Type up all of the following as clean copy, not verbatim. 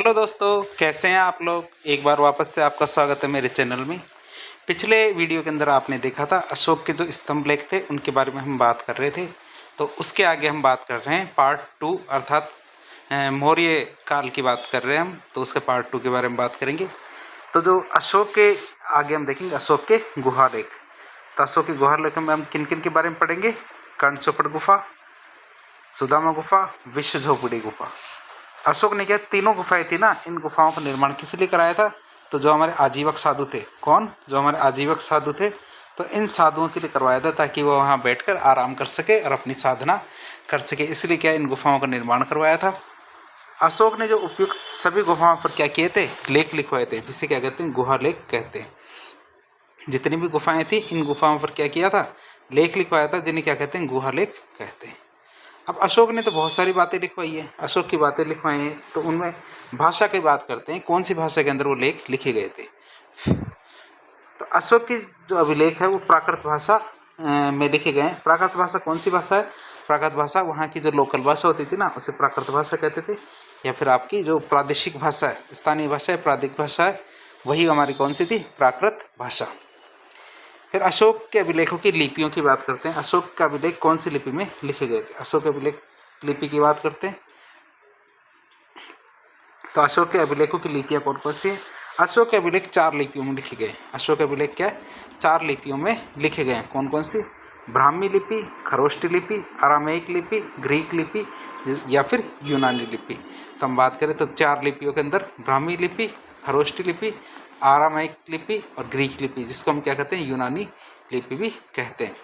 Hello दोस्तों, कैसे हैं आप लोग। एक बार वापस से आपका स्वागत है मेरे चैनल में। पिछले वीडियो के अंदर आपने देखा था अशोक के जो स्तंभ लेख थे उनके बारे में हम बात कर रहे थे। तो उसके आगे हम बात कर रहे हैं पार्ट 2, अर्थात मौर्य काल की बात कर रहे हैं हम। तो उसके पार्ट 2 के बारे में बात करेंगे। तो जो अशोक के आगे हम देखेंगे अशोक के गुहा लेख। तो अशोक की गुहा लेख में हम किन किन के बारे में पढ़ेंगे। कर्ण चौपड़ गुफा, सुदामा गुफा, विश्व झोपड़ी गुफा। अशोक ने क्या तीनों गुफाएं थी ना, इन गुफाओं का निर्माण किस लिए कराया था। तो जो हमारे आजीवक साधु थे, कौन, जो हमारे आजीवक साधु थे, तो इन साधुओं के लिए करवाया था ताकि वो वहाँ बैठकर आराम कर सके और अपनी साधना कर सके। इसलिए क्या इन गुफाओं का निर्माण करवाया था। अशोक ने जो उपयुक्त सभी गुफाओं पर क्या किए थे, लेख लिखवाए थे, जिसे क्या कहते हैं, गुहा लेख कहते हैं। जितनी भी गुफाएं थी इन गुफाओं पर क्या किया था, लेख लिखवाया था, जिन्हें क्या कहते हैं, गुहा लेख कहते हैं। अब अशोक ने तो बहुत सारी बातें लिखवाई है, अशोक की बातें लिखवाई हैं, तो उनमें भाषा की बात करते हैं, कौन सी भाषा के अंदर वो लेख लिखे गए थे। तो अशोक की जो अभिलेख है वो प्राकृत भाषा में लिखे गए हैं। प्राकृत भाषा कौन सी भाषा है, प्राकृत भाषा वहाँ की जो लोकल भाषा होती थी ना, उसे प्राकृत भाषा कहते थे। या फिर आपकी जो प्रादेशिक भाषा है, स्थानीय भाषा है, प्रादेशिक भाषा है, वही हमारी कौन सी थी, प्राकृत भाषा। फिर अशोक के अभिलेखों की लिपियों की बात करते हैं। अशोक का अभिलेख कौन सी लिपि में लिखे गए थे, अशोक के अभिलेख लिपि की बात करते हैं। तो अशोक के अभिलेखों की लिपियां कौन कौन सी है। अशोक के अभिलेख 4 लिपियों में लिखे गए। अशोक के अभिलेख क्या है, 4 लिपियों में लिखे गए। कौन कौन सी, ब्राह्मी लिपि, खरोष्टी लिपि, अरामेइक लिपि, ग्रीक लिपि या फिर यूनानी लिपि। तो हम बात करें तो 4 लिपियों के अंदर ब्राह्मी लिपि, खरोष्टी लिपि, आरामाइक लिपि और ग्रीक लिपि, जिसको हम क्या कहते हैं, यूनानी लिपि भी कहते हैं।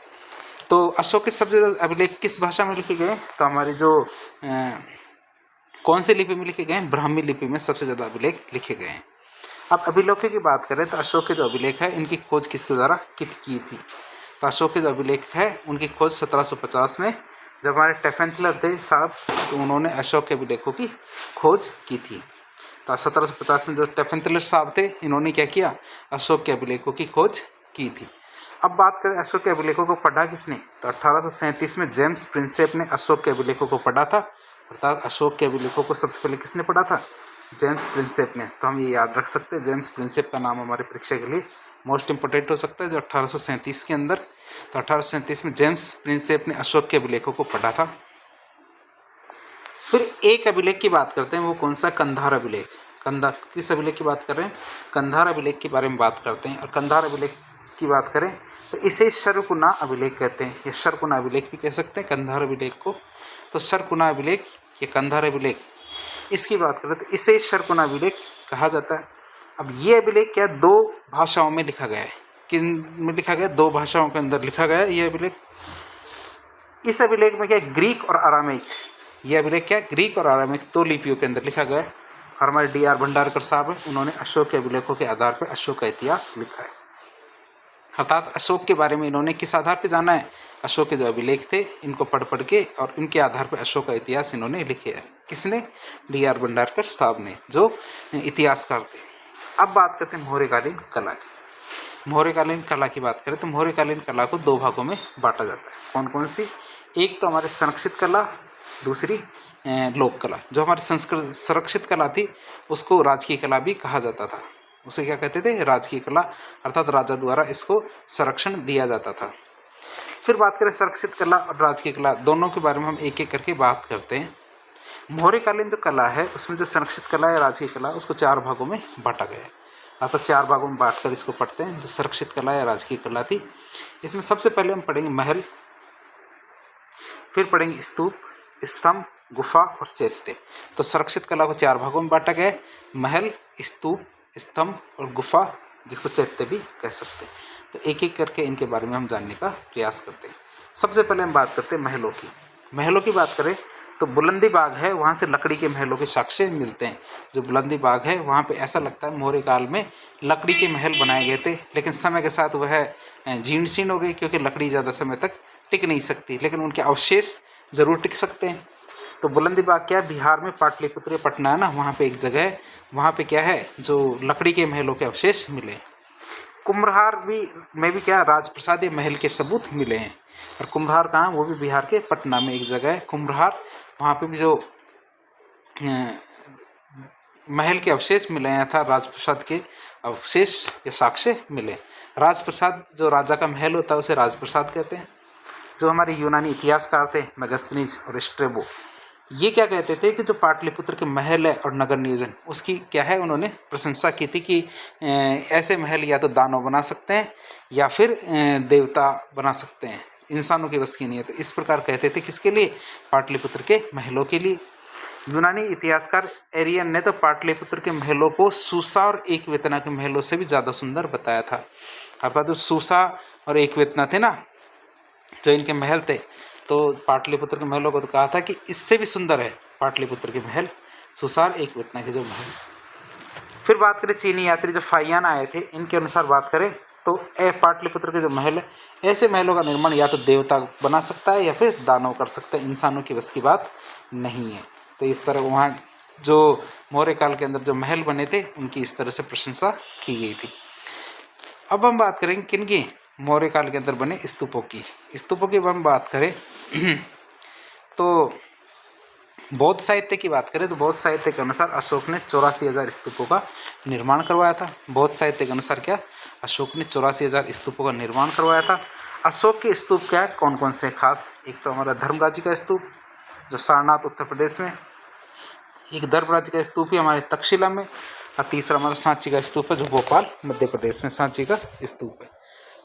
तो अशोक के सबसे ज़्यादा अभिलेख किस भाषा में लिखे गए, तो हमारी जो कौन सी लिपि में लिखे गए हैं, ब्राह्मी लिपि में सबसे ज़्यादा अभिलेख लिखे गए हैं। अब अभिलेखों की बात करें तो अशोक के जो अभिलेख है इनकी खोज किसके द्वारा की थी। तो अशोक के जो अभिलेख है उनकी खोज 1750 में जब हमारे टेफेंथलर थे साहब, तो उन्होंने अशोक के अभिलेखों की खोज की थी। तो 1750 में जो टेफेंथलर साहब थे, इन्होंने क्या किया, अशोक के अभिलेखों की खोज की थी। अब बात करें अशोक के अभिलेखों को पढ़ा किसने, तो 1837 में जेम्स प्रिंसेप ने अशोक के अभिलेखों को पढ़ा था। अर्थात अशोक के अभिलेखों को सबसे पहले किसने पढ़ा था, जेम्स प्रिंसेप ने। तो हम ये याद रख सकते हैं, जेम्स प्रिंसेप का नाम हमारे परीक्षा के लिए मोस्ट इंपोर्टेंट हो सकता है, जो 1837 के अंदर। तो 1837 में जेम्स प्रिंसेप ने अशोक के अभिलेखों को पढ़ा था। फिर एक अभिलेख की बात करते हैं, वो कौन सा, कंधार अभिलेख। किस अभिलेख की बात कर रहे हैं, कंधार अभिलेख के बारे में बात करते हैं। और कंधार अभिलेख की बात करें तो इसे शरकुना अभिलेख कहते हैं, या शरकुना अभिलेख भी कह सकते हैं कंधार अभिलेख को। तो शरकुना अभिलेख या कंधार अभिलेख, इसकी बात करें तो इसे शरकुना अभिलेख कहा जाता है। अब ये अभिलेख क्या 2 भाषाओं में लिखा गया है। किन में लिखा गया, 2 भाषाओं के अंदर लिखा गया है ये अभिलेख। इस अभिलेख में क्या, ग्रीक और अरामिक, ये अभिलेख क्या, ग्रीक और अरामिक 2 लिपियों के अंदर लिखा गया है। और हमारे D.R. भंडारकर साहब हैं, उन्होंने अशोक के अभिलेखों के आधार पर अशोक का इतिहास लिखा है। अर्थात अशोक के बारे में इन्होंने किस आधार पर जाना है, अशोक के जो अभिलेख थे इनको पढ़ के और इनके आधार पर अशोक का इतिहास इन्होंने लिखे है। किसने, D.R. भंडारकर साहब ने, जो इतिहासकार थे। अब बात करते हैं मौर्यकालीन कला की। मौर्यकालीन कला की बात करें तो मौर्यकालीन कला को 2 भागों में बांटा जाता है। कौन कौन सी, एक तो हमारे संरक्षित कला, दूसरी लोक कला। जो हमारी संरक्षित कला थी उसको राजकीय कला भी कहा जाता था। उसे क्या कहते थे, राजकीय कला, अर्थात राजा द्वारा इसको संरक्षण दिया जाता था। फिर बात करें संरक्षित कला और राजकीय कला, दोनों के बारे में हम एक एक करके बात करते हैं। मौर्यकालीन जो कला है उसमें जो संरक्षित कला है, राजकीय कला, उसको 4 भागों में बांटा गया है। अर्थात 4 भागों में बांटकर इसको पढ़ते हैं। जो संरक्षित कला या राजकीय कला थी, इसमें सबसे पहले हम पढ़ेंगे महल, फिर पढ़ेंगे स्तूप, स्तंभ, गुफा और चैत्य। तो संरक्षित कला को 4 भागों में बांटा गया है, महल, स्तूप, स्तंभ और गुफा, जिसको चैत्य भी कह सकते हैं। तो एक एक करके इनके बारे में हम जानने का प्रयास करते हैं। सबसे पहले हम बात करते हैं महलों की। महलों की बात करें तो बुलंदी बाग है, वहाँ से लकड़ी के महलों के साक्ष्य मिलते हैं। जो बुलंदी बाग है वहाँ पे ऐसा लगता है मौर्य काल में लकड़ी के महल बनाए गए थे, लेकिन समय के साथ वह जीर्ण शीर्ण हो गई, क्योंकि लकड़ी ज़्यादा समय तक टिक नहीं सकती, लेकिन उनके अवशेष ज़रूर टिक सकते हैं। तो बुलंदी बाग क्या है, बिहार में पाटलिपुत्र पटना है ना, वहाँ पे एक जगह है, वहाँ पे क्या है, जो लकड़ी के महलों के अवशेष मिले हैं। कुम्भरहार में भी क्या, राजप्रसाद महल के सबूत मिले हैं। और कुम्भरहार कहाँ, वो भी बिहार के पटना में एक जगह है कुम्भरहार, वहाँ पे भी जो महल के अवशेष मिले हैं अर्थात राजप्रसाद के अवशेष या साक्ष्य मिले। राजप्रसाद, जो राजा का महल होता है उसे राजप्रसाद कहते हैं। जो हमारे यूनानी इतिहासकार थे मेगास्थनीज और स्ट्रेबो, ये क्या कहते थे कि जो पाटलिपुत्र के महल है और नगर नियोजन, उसकी क्या है, उन्होंने प्रशंसा की थी कि ऐसे महल या तो दानव बना सकते हैं या फिर देवता बना सकते हैं, इंसानों के बस की नहीं है। तो इस प्रकार कहते थे, किसके लिए, पाटलिपुत्र के महलों के लिए। यूनानी इतिहासकार एरियन ने तो पाटलिपुत्र के महलों को सूसा और एकवेतना के महलों से भी ज़्यादा सुंदर बताया था। अर्थात जो सूसा और एकवेतना थे ना, जो इनके महल थे, तो पाटलिपुत्र के महलों को तो कहा था कि इससे भी सुंदर है पाटलिपुत्र के महल, सुसार एकवेतना के जो महल। फिर बात करें चीनी यात्री जो फाइयान आए थे, इनके अनुसार बात करें तो पाटलिपुत्र के जो महल है, ऐसे महलों का निर्माण या तो देवता बना सकता है या फिर दानव कर सकता है, इंसानों की बस की बात नहीं है। तो इस तरह वहाँ जो मौर्य काल के अंदर जो महल बने थे, उनकी इस तरह से प्रशंसा की गई थी। अब हम बात करेंगे किनकी, मौर्य काल के अंदर बने स्तूपों की। स्तूपों की हम बात करें तो बौद्ध साहित्य की बात करें तो बौद्ध साहित्य के अनुसार अशोक ने 84,000 स्तूपों का निर्माण करवाया था। बौद्ध साहित्य के अनुसार क्या, अशोक ने 84,000 स्तूपों का निर्माण करवाया था। अशोक के स्तूप क्या है, कौन कौन से खास, एक तो हमारा धर्मराजी का स्तूप जो सारनाथ उत्तर प्रदेश में, एक धर्मराजी का स्तूप ही हमारे तक्षशिला में, और तीसरा हमारा सांची का स्तूप है जो भोपाल मध्य प्रदेश में सांची का स्तूप है।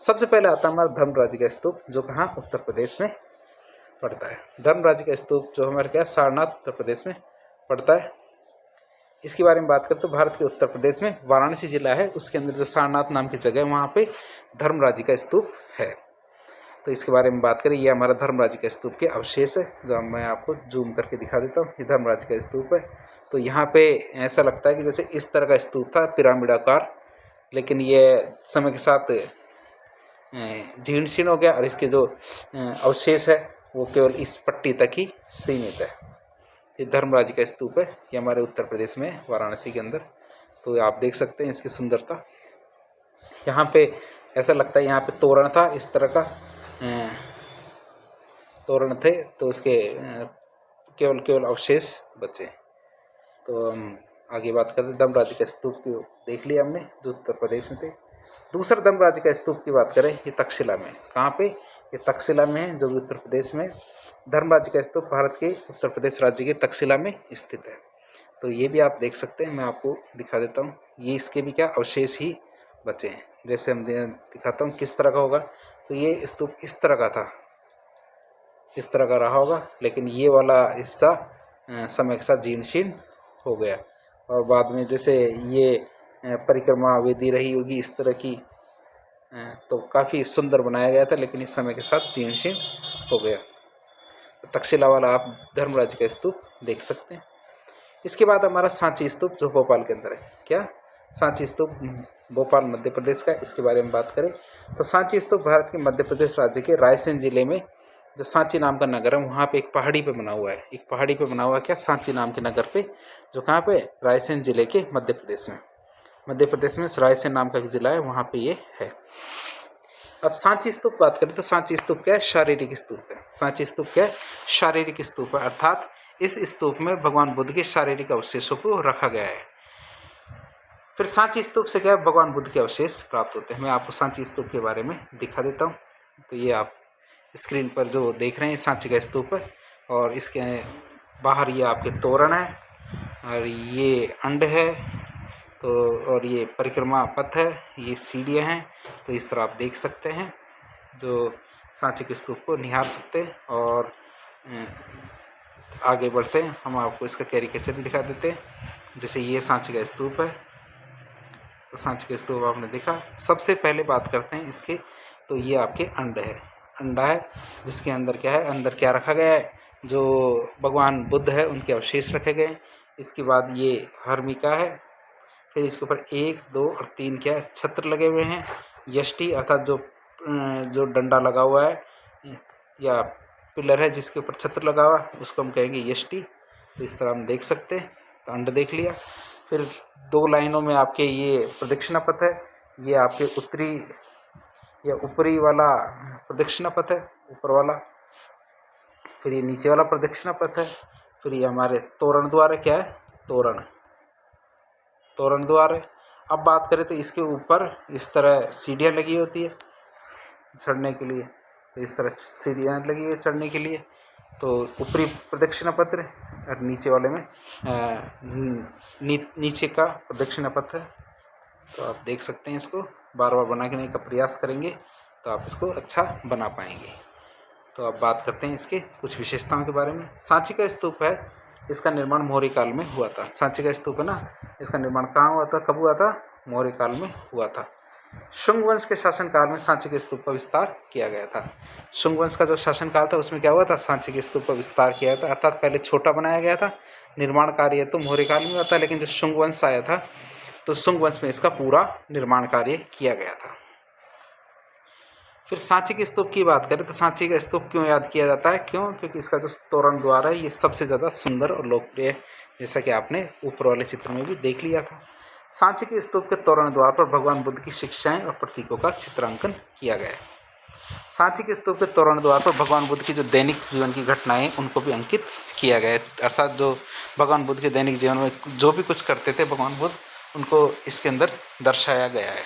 सबसे पहले आता है हमारा धर्मराजी का स्तूप जो कहाँ, उत्तर प्रदेश में पड़ता है। धर्मराजी का स्तूप जो हमारे क्या, सारनाथ उत्तर प्रदेश में पड़ता है। इसके बारे में बात करें तो भारत के उत्तर प्रदेश में वाराणसी जिला है, उसके अंदर जो सारनाथ नाम की जगह है वहाँ पे धर्मराजी का स्तूप है। तो इसके बारे में बात करें, ये हमारा धर्मराजी का स्तूप के अवशेष है, जो मैं आपको जूम करके दिखा देता हूँ। ये धर्मराजी का स्तूप है। तो यहाँ पे ऐसा लगता है कि जैसे इस तरह का स्तूप था पिरामिडाकार, लेकिन ये समय के साथ जीर्ण शीर्ण हो गया और इसके जो अवशेष है वो केवल इस पट्टी तक ही सीमित है। ये धर्मराजी का स्तूप है, ये हमारे उत्तर प्रदेश में वाराणसी के अंदर। तो आप देख सकते हैं इसकी सुंदरता। यहाँ पे ऐसा लगता है यहाँ पे तोरण था, इस तरह का तोरण थे, तो उसके केवल अवशेष बचे। तो हम आगे बात करते, धर्मराजी का स्तूप को देख लिया हमने जो उत्तर प्रदेश में थे। दूसरा धर्मराजी का स्तूप की बात करें, ये तक्षशिला में, कहाँ पे, ये तक्षशिला में है जो उत्तर प्रदेश में। धर्मराजी का स्तूप भारत के उत्तर प्रदेश राज्य के तक्षशिला में स्थित है। तो ये भी आप देख सकते हैं, मैं आपको दिखा देता हूँ। ये इसके भी क्या अवशेष ही बचे हैं। जैसे हम दिखाता हूँ किस तरह का होगा। तो ये स्तूप इस तरह का था, इस तरह का रहा होगा, लेकिन ये वाला हिस्सा समय के साथ जीर्ण शीर्ण हो गया और बाद में जैसे ये परिक्रमा वेदी रही होगी इस तरह की, तो काफ़ी सुंदर बनाया गया था, लेकिन इस समय के साथ जीर्ण शीर्ण हो गया। तक्षशिला वाला आप धर्मराज का स्तूप देख सकते हैं। इसके बाद हमारा सांची स्तूप जो भोपाल के अंदर है। क्या, सांची स्तूप भोपाल मध्य प्रदेश का। इसके बारे में बात करें तो सांची स्तूप भारत के मध्य प्रदेश राज्य के रायसेन जिले में जो सांची नाम का नगर है वहाँ पे एक पहाड़ी पे बना हुआ है। एक पहाड़ी पे बना हुआ है क्या, सांची नाम के नगर पे, जो कहाँ पे, रायसेन जिले के मध्य प्रदेश में। मध्य प्रदेश में रायसेन नाम का एक जिला है, वहाँ पे ये है। अब सांची स्तूप बात करें तो सांची स्तूप क्या है, शारीरिक स्तूप है। सांची स्तूप क्या है, शारीरिक स्तूप है, अर्थात इस स्तूप में भगवान बुद्ध के शारीरिक अवशेषों को रखा गया है। फिर सांची स्तूप से क्या है, भगवान बुद्ध के अवशेष प्राप्त होते हैं। मैं आपको सांची स्तूप के बारे में दिखा देता हूँ। तो ये आप स्क्रीन पर जो देख रहे हैं सांची का स्तूप है, और इसके बाहर ये आपके तोरण है, और ये अंड है, तो और ये परिक्रमा पथ है, ये सीढ़ियाँ हैं। तो इस तरह आप देख सकते हैं, जो सांची के स्तूप को निहार सकते हैं। और आगे बढ़ते हैं, हम आपको इसका कैरिकेचर भी दिखा देते हैं। जैसे ये सांची का स्तूप है, तो सांची का स्तूप आपने देखा। सबसे पहले बात करते हैं इसके, तो ये आपके अंड है, अंडा है, जिसके अंदर क्या है, अंदर क्या रखा गया है, जो भगवान बुद्ध है उनके अवशेष रखे गए। इसके बाद ये हर्मिका है, फिर इसके ऊपर 1, 2 और 3 क्या है, छत्र लगे हुए हैं। यष्टि अर्थात जो डंडा लगा हुआ है या पिलर है जिसके ऊपर छत्र लगा हुआ है, उसको हम कहेंगे यष्टि। तो इस तरह हम देख सकते हैं। तो अंड देख लिया। फिर 2 लाइनों में आपके ये प्रदक्षिणा पथ है, ये आपके उत्तरी या ऊपरी वाला प्रदक्षिणा पथ है, ऊपर वाला। फिर ये नीचे वाला प्रदक्षिणा पथ है। फिर ये हमारे तोरण द्वार क्या है, तोरण। तोरण द्वार है। अब बात करें तो इसके ऊपर इस तरह सीढ़ियाँ लगी होती है चढ़ने के लिए, तो इस तरह सीढ़ियाँ लगी हुई है चढ़ने के लिए। तो ऊपरी प्रदक्षिणा पत्र और नीचे वाले में नीचे का प्रदक्षिणा पत्र है। तो आप देख सकते हैं, इसको बार बार बनाने का प्रयास करेंगे तो आप इसको अच्छा बना पाएंगे। तो अब बात करते हैं इसके कुछ विशेषताओं के बारे में। सांची का स्तूप है, इसका निर्माण मौर्य काल में हुआ था। सांची का स्तूप है ना, इसका निर्माण कहाँ हुआ था, कब हुआ था, मौर्य काल में हुआ था। शुंग वंश के शासनकाल में सांची के स्तूप का विस्तार किया गया था। शुंग वंश का जो शासनकाल था उसमें क्या हुआ था, सांची के स्तूप का विस्तार किया था, अर्थात पहले छोटा बनाया गया था। निर्माण कार्य तो मौर्य काल में हुआ था, लेकिन जो शुंग वंश आया था तो शुंग वंश में इसका पूरा निर्माण कार्य किया गया था। फिर सांची के स्तूप की बात करें तो सांची का स्तूप क्यों याद किया जाता है, क्यों, क्योंकि इसका जो तोरण द्वार है ये सबसे ज़्यादा सुंदर और लोकप्रिय है, जैसा कि आपने ऊपर वाले चित्र में भी देख लिया था। सांची के स्तूप के तोरण द्वार पर भगवान बुद्ध की शिक्षाएं और प्रतीकों का चित्रांकन किया गया है। सांची के स्तूप के तोरण द्वार पर भगवान बुद्ध की जो दैनिक जीवन की घटनाएं उनको भी अंकित किया गया है, अर्थात जो भगवान बुद्ध के दैनिक जीवन में जो भी कुछ करते थे भगवान बुद्ध, उनको इसके अंदर दर्शाया गया है।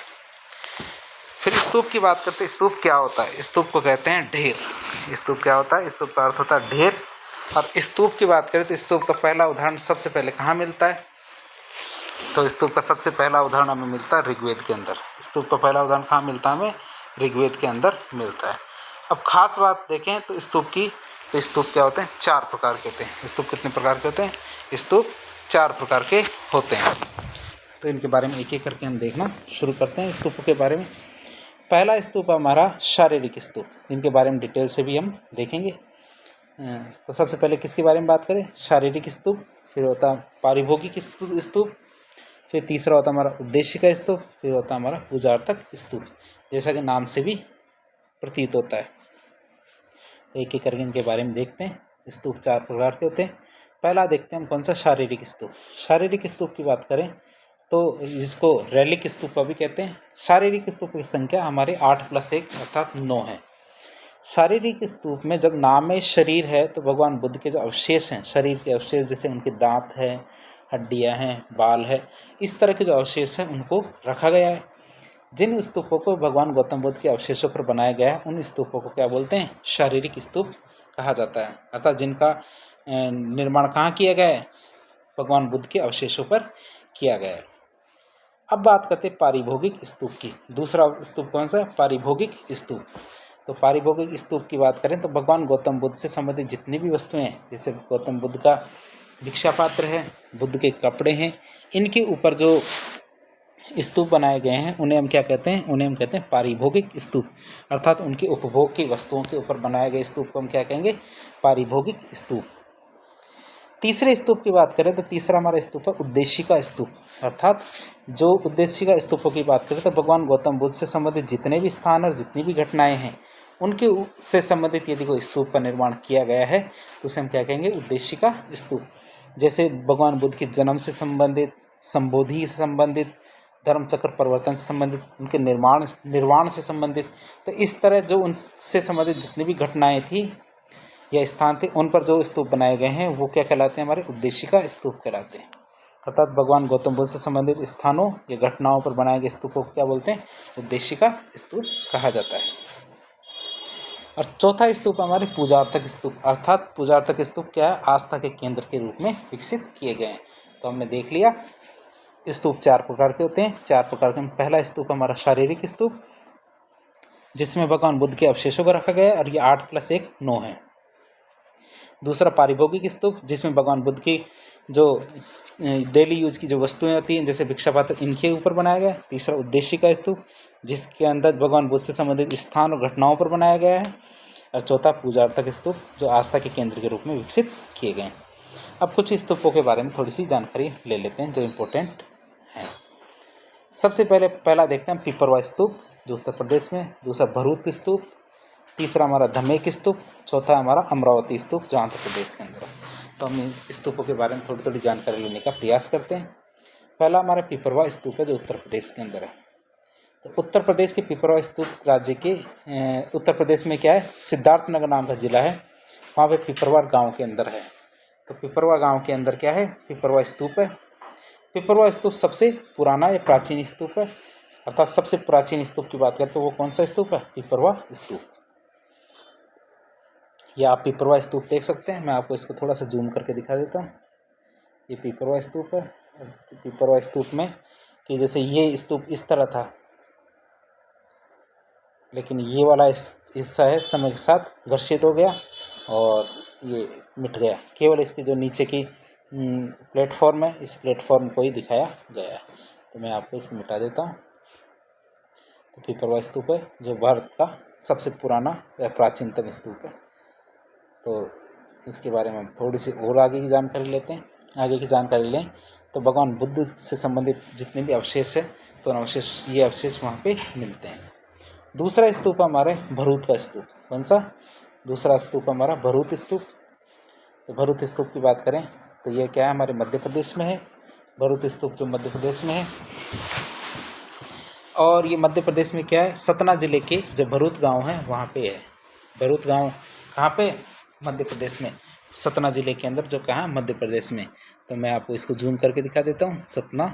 फिर स्तूप की बात करते हैं, स्तूप क्या होता है, स्तूप को कहते हैं ढेर। स्तूप क्या होता है, स्तूप का अर्थ होता है ढेर। और स्तूप की बात करें तो स्तूप का पहला उदाहरण सबसे पहले कहाँ मिलता है, तो स्तूप का सबसे पहला उदाहरण हमें मिलता है ऋग्वेद के अंदर। स्तूप का पहला उदाहरण कहाँ मिलता है, हमें ऋग्वेद के अंदर मिलता है। अब खास बात देखें तो स्तूप की, तो स्तूप क्या होते हैं, 4 प्रकार के होते हैं। स्तूप कितने प्रकार के होते हैं, स्तूप 4 प्रकार के होते हैं। तो इनके बारे में एक एक करके हम देखना शुरू करते हैं स्तूपों के बारे में। पहला स्तूप हमारा शारीरिक स्तूप, इनके बारे में डिटेल से भी हम देखेंगे। तो सबसे पहले किसके बारे में बात करें, शारीरिक स्तूप। फिर होता पारिभोगिक स्तूप, फिर तीसरा होता हमारा उद्देश्य का स्तूप, फिर होता हमारा पूजार्थक स्तूप, जैसा कि नाम से भी प्रतीत होता है। तो एक एक करके इनके बारे में देखते हैं। स्तूप 4 प्रकार के होते हैं। पहला देखते हैं हम कौन सा, शारीरिक स्तूप। शारीरिक स्तूप की बात करें तो जिसको रैलिक स्तूप भी कहते हैं। शारीरिक स्तूप की संख्या हमारे 8+1 अर्थात 9 है। शारीरिक स्तूप में जब नाम में शरीर है तो भगवान बुद्ध के जो अवशेष हैं, शरीर के अवशेष, जैसे उनके दांत हैं, हड्डियां हैं, बाल है, इस तरह के जो अवशेष हैं उनको रखा गया है। जिन स्तूपों को भगवान गौतम बुद्ध के अवशेषों पर बनाया गया है उन स्तूपों को क्या बोलते हैं, शारीरिक स्तूप कहा जाता है, अर्थात जिनका निर्माण कहाँ किया गया है, भगवान बुद्ध के अवशेषों पर किया गया है। अब बात करते हैं पारिभोगिक स्तूप की। दूसरा स्तूप कौन सा, पारिभोगिक स्तूप। तो पारिभोगिक स्तूप की बात करें तो भगवान गौतम बुद्ध से संबंधित जितनी भी वस्तुएं हैं, जैसे गौतम बुद्ध का भिक्षा पात्र है, बुद्ध के कपड़े हैं, इनके ऊपर जो स्तूप बनाए गए हैं उन्हें हम क्या कहते हैं, उन्हें हम कहते हैं पारिभोगिक स्तूप, अर्थात उनके उपभोग की वस्तुओं के ऊपर बनाए गए स्तूप को हम क्या कहेंगे, पारिभोगिक स्तूप। तीसरे स्तूप की बात करें तो तीसरा हमारा स्तूप है उद्देश्य का स्तूप, अर्थात जो उद्देश्य का स्तूपों की बात करें तो भगवान गौतम बुद्ध से संबंधित जितने भी स्थान और जितनी भी घटनाएं हैं उनके से संबंधित यदि कोई स्तूप का निर्माण किया गया है तो उसे हम क्या कहेंगे, उद्देश्य का स्तूप। जैसे भगवान बुद्ध के जन्म से संबंधित, संबोधि से संबंधित, धर्मचक्र परिवर्तन से संबंधित, उनके निर्वाण से संबंधित, तो इस तरह जो उनसे संबंधित जितनी भी घटनाएं थी या स्थान थे उन पर जो स्तूप बनाए गए हैं वो क्या कहलाते हैं, हमारे उद्देश्य का स्तूप कहलाते हैं। अर्थात भगवान गौतम बुद्ध से संबंधित स्थानों या घटनाओं पर बनाए गए स्तूपों को क्या बोलते हैं, उद्देश्य का स्तूप कहा जाता है। और चौथा स्तूप हमारे पूजार्थक स्तूप, अर्थात पूजार्थक स्तूप क्या है, आस्था के केंद्र के रूप में विकसित किए गए हैं। तो हमने देख लिया स्तूप 4 प्रकार के होते हैं। 4 प्रकार के, पहला स्तूप हमारा शारीरिक स्तूप जिसमें भगवान बुद्ध के अवशेषों को रखा गया है और ये 8+1 9 है। दूसरा पारिभोगिक स्तूप जिसमें भगवान बुद्ध की जो डेली यूज की जो वस्तुएं होती हैं जैसे भिक्षा पात्र, इनके ऊपर बनाया गया है। तीसरा उद्देश्य का स्तूप जिसके अंदर भगवान बुद्ध से संबंधित स्थान और घटनाओं पर बनाया गया है। और चौथा पूजार्थक स्तूप जो आस्था के केंद्र के रूप में विकसित किए गए हैं। अब कुछ स्तूपों के बारे में थोड़ी सी जानकारी ले लेते हैं जो इम्पोर्टेंट है। सबसे पहला देखते हैं पिपरवा स्तूप जो उत्तर प्रदेश में, दूसरा भरूच स्तूप, तीसरा हमारा धमेक स्तूप, चौथा हमारा अमरावती स्तूप जो आंध्र प्रदेश के अंदर है। तो हम इन स्तूपों के बारे में थोड़ी थोड़ी जानकारी लेने का प्रयास करते हैं। पहला हमारा पिपरवा स्तूप है जो उत्तर प्रदेश के अंदर है। तो उत्तर प्रदेश के पिपरवा स्तूप राज्य के उत्तर प्रदेश में क्या है, सिद्धार्थनगर नाम का जिला है, वहाँ पे पिपरवा गाँव के अंदर है। तो पिपरवा गाँव के अंदर क्या है, पिपरवा स्तूप है। पिपरवा स्तूप सबसे पुराना या प्राचीन स्तूप है, अर्थात सबसे प्राचीन स्तूप की बात करें तो वो कौन सा स्तूप है? पिपरवा स्तूप। या आप पिपरवा स्तूप देख सकते हैं, मैं आपको इसको थोड़ा सा जूम करके दिखा देता हूँ। ये पिपरवा स्तूप है। पिपरवा स्तूप में कि जैसे ये स्तूप इस तरह था, लेकिन ये वाला हिस्सा है समय के साथ घर्षित हो गया और ये मिट गया। केवल इसके जो नीचे की प्लेटफॉर्म है, इस प्लेटफॉर्म को ही दिखाया गया है। तो मैं आपको इसको मिटा देता हूँ। तो पिपरवा स्तूप है जो भारत का सबसे पुराना या प्राचीनतम स्तूप है। तो इसके बारे में हम थोड़ी सी और आगे की जानकारी लेते हैं। आगे की जानकारी लें तो भगवान बुद्ध से संबंधित जितने भी अवशेष है तो ये अवशेष वहाँ पे मिलते हैं। दूसरा स्तूप हमारे भरूच का स्तूप। कौन सा? दूसरा स्तूप हमारा भरूच स्तूप। तो भरूच स्तूप की बात करें तो ये क्या है? हमारे मध्य प्रदेश में है। भरूच स्तूप जो मध्य प्रदेश में है, और ये मध्य प्रदेश में क्या है? सतना जिले के जो भरूच गांव है वहाँ पे है। भरूच गांव कहाँ पे? मध्य प्रदेश में, सतना जिले के अंदर, जो कहाँ? मध्य प्रदेश में। तो मैं आपको इसको जूम करके दिखा देता हूँ। सतना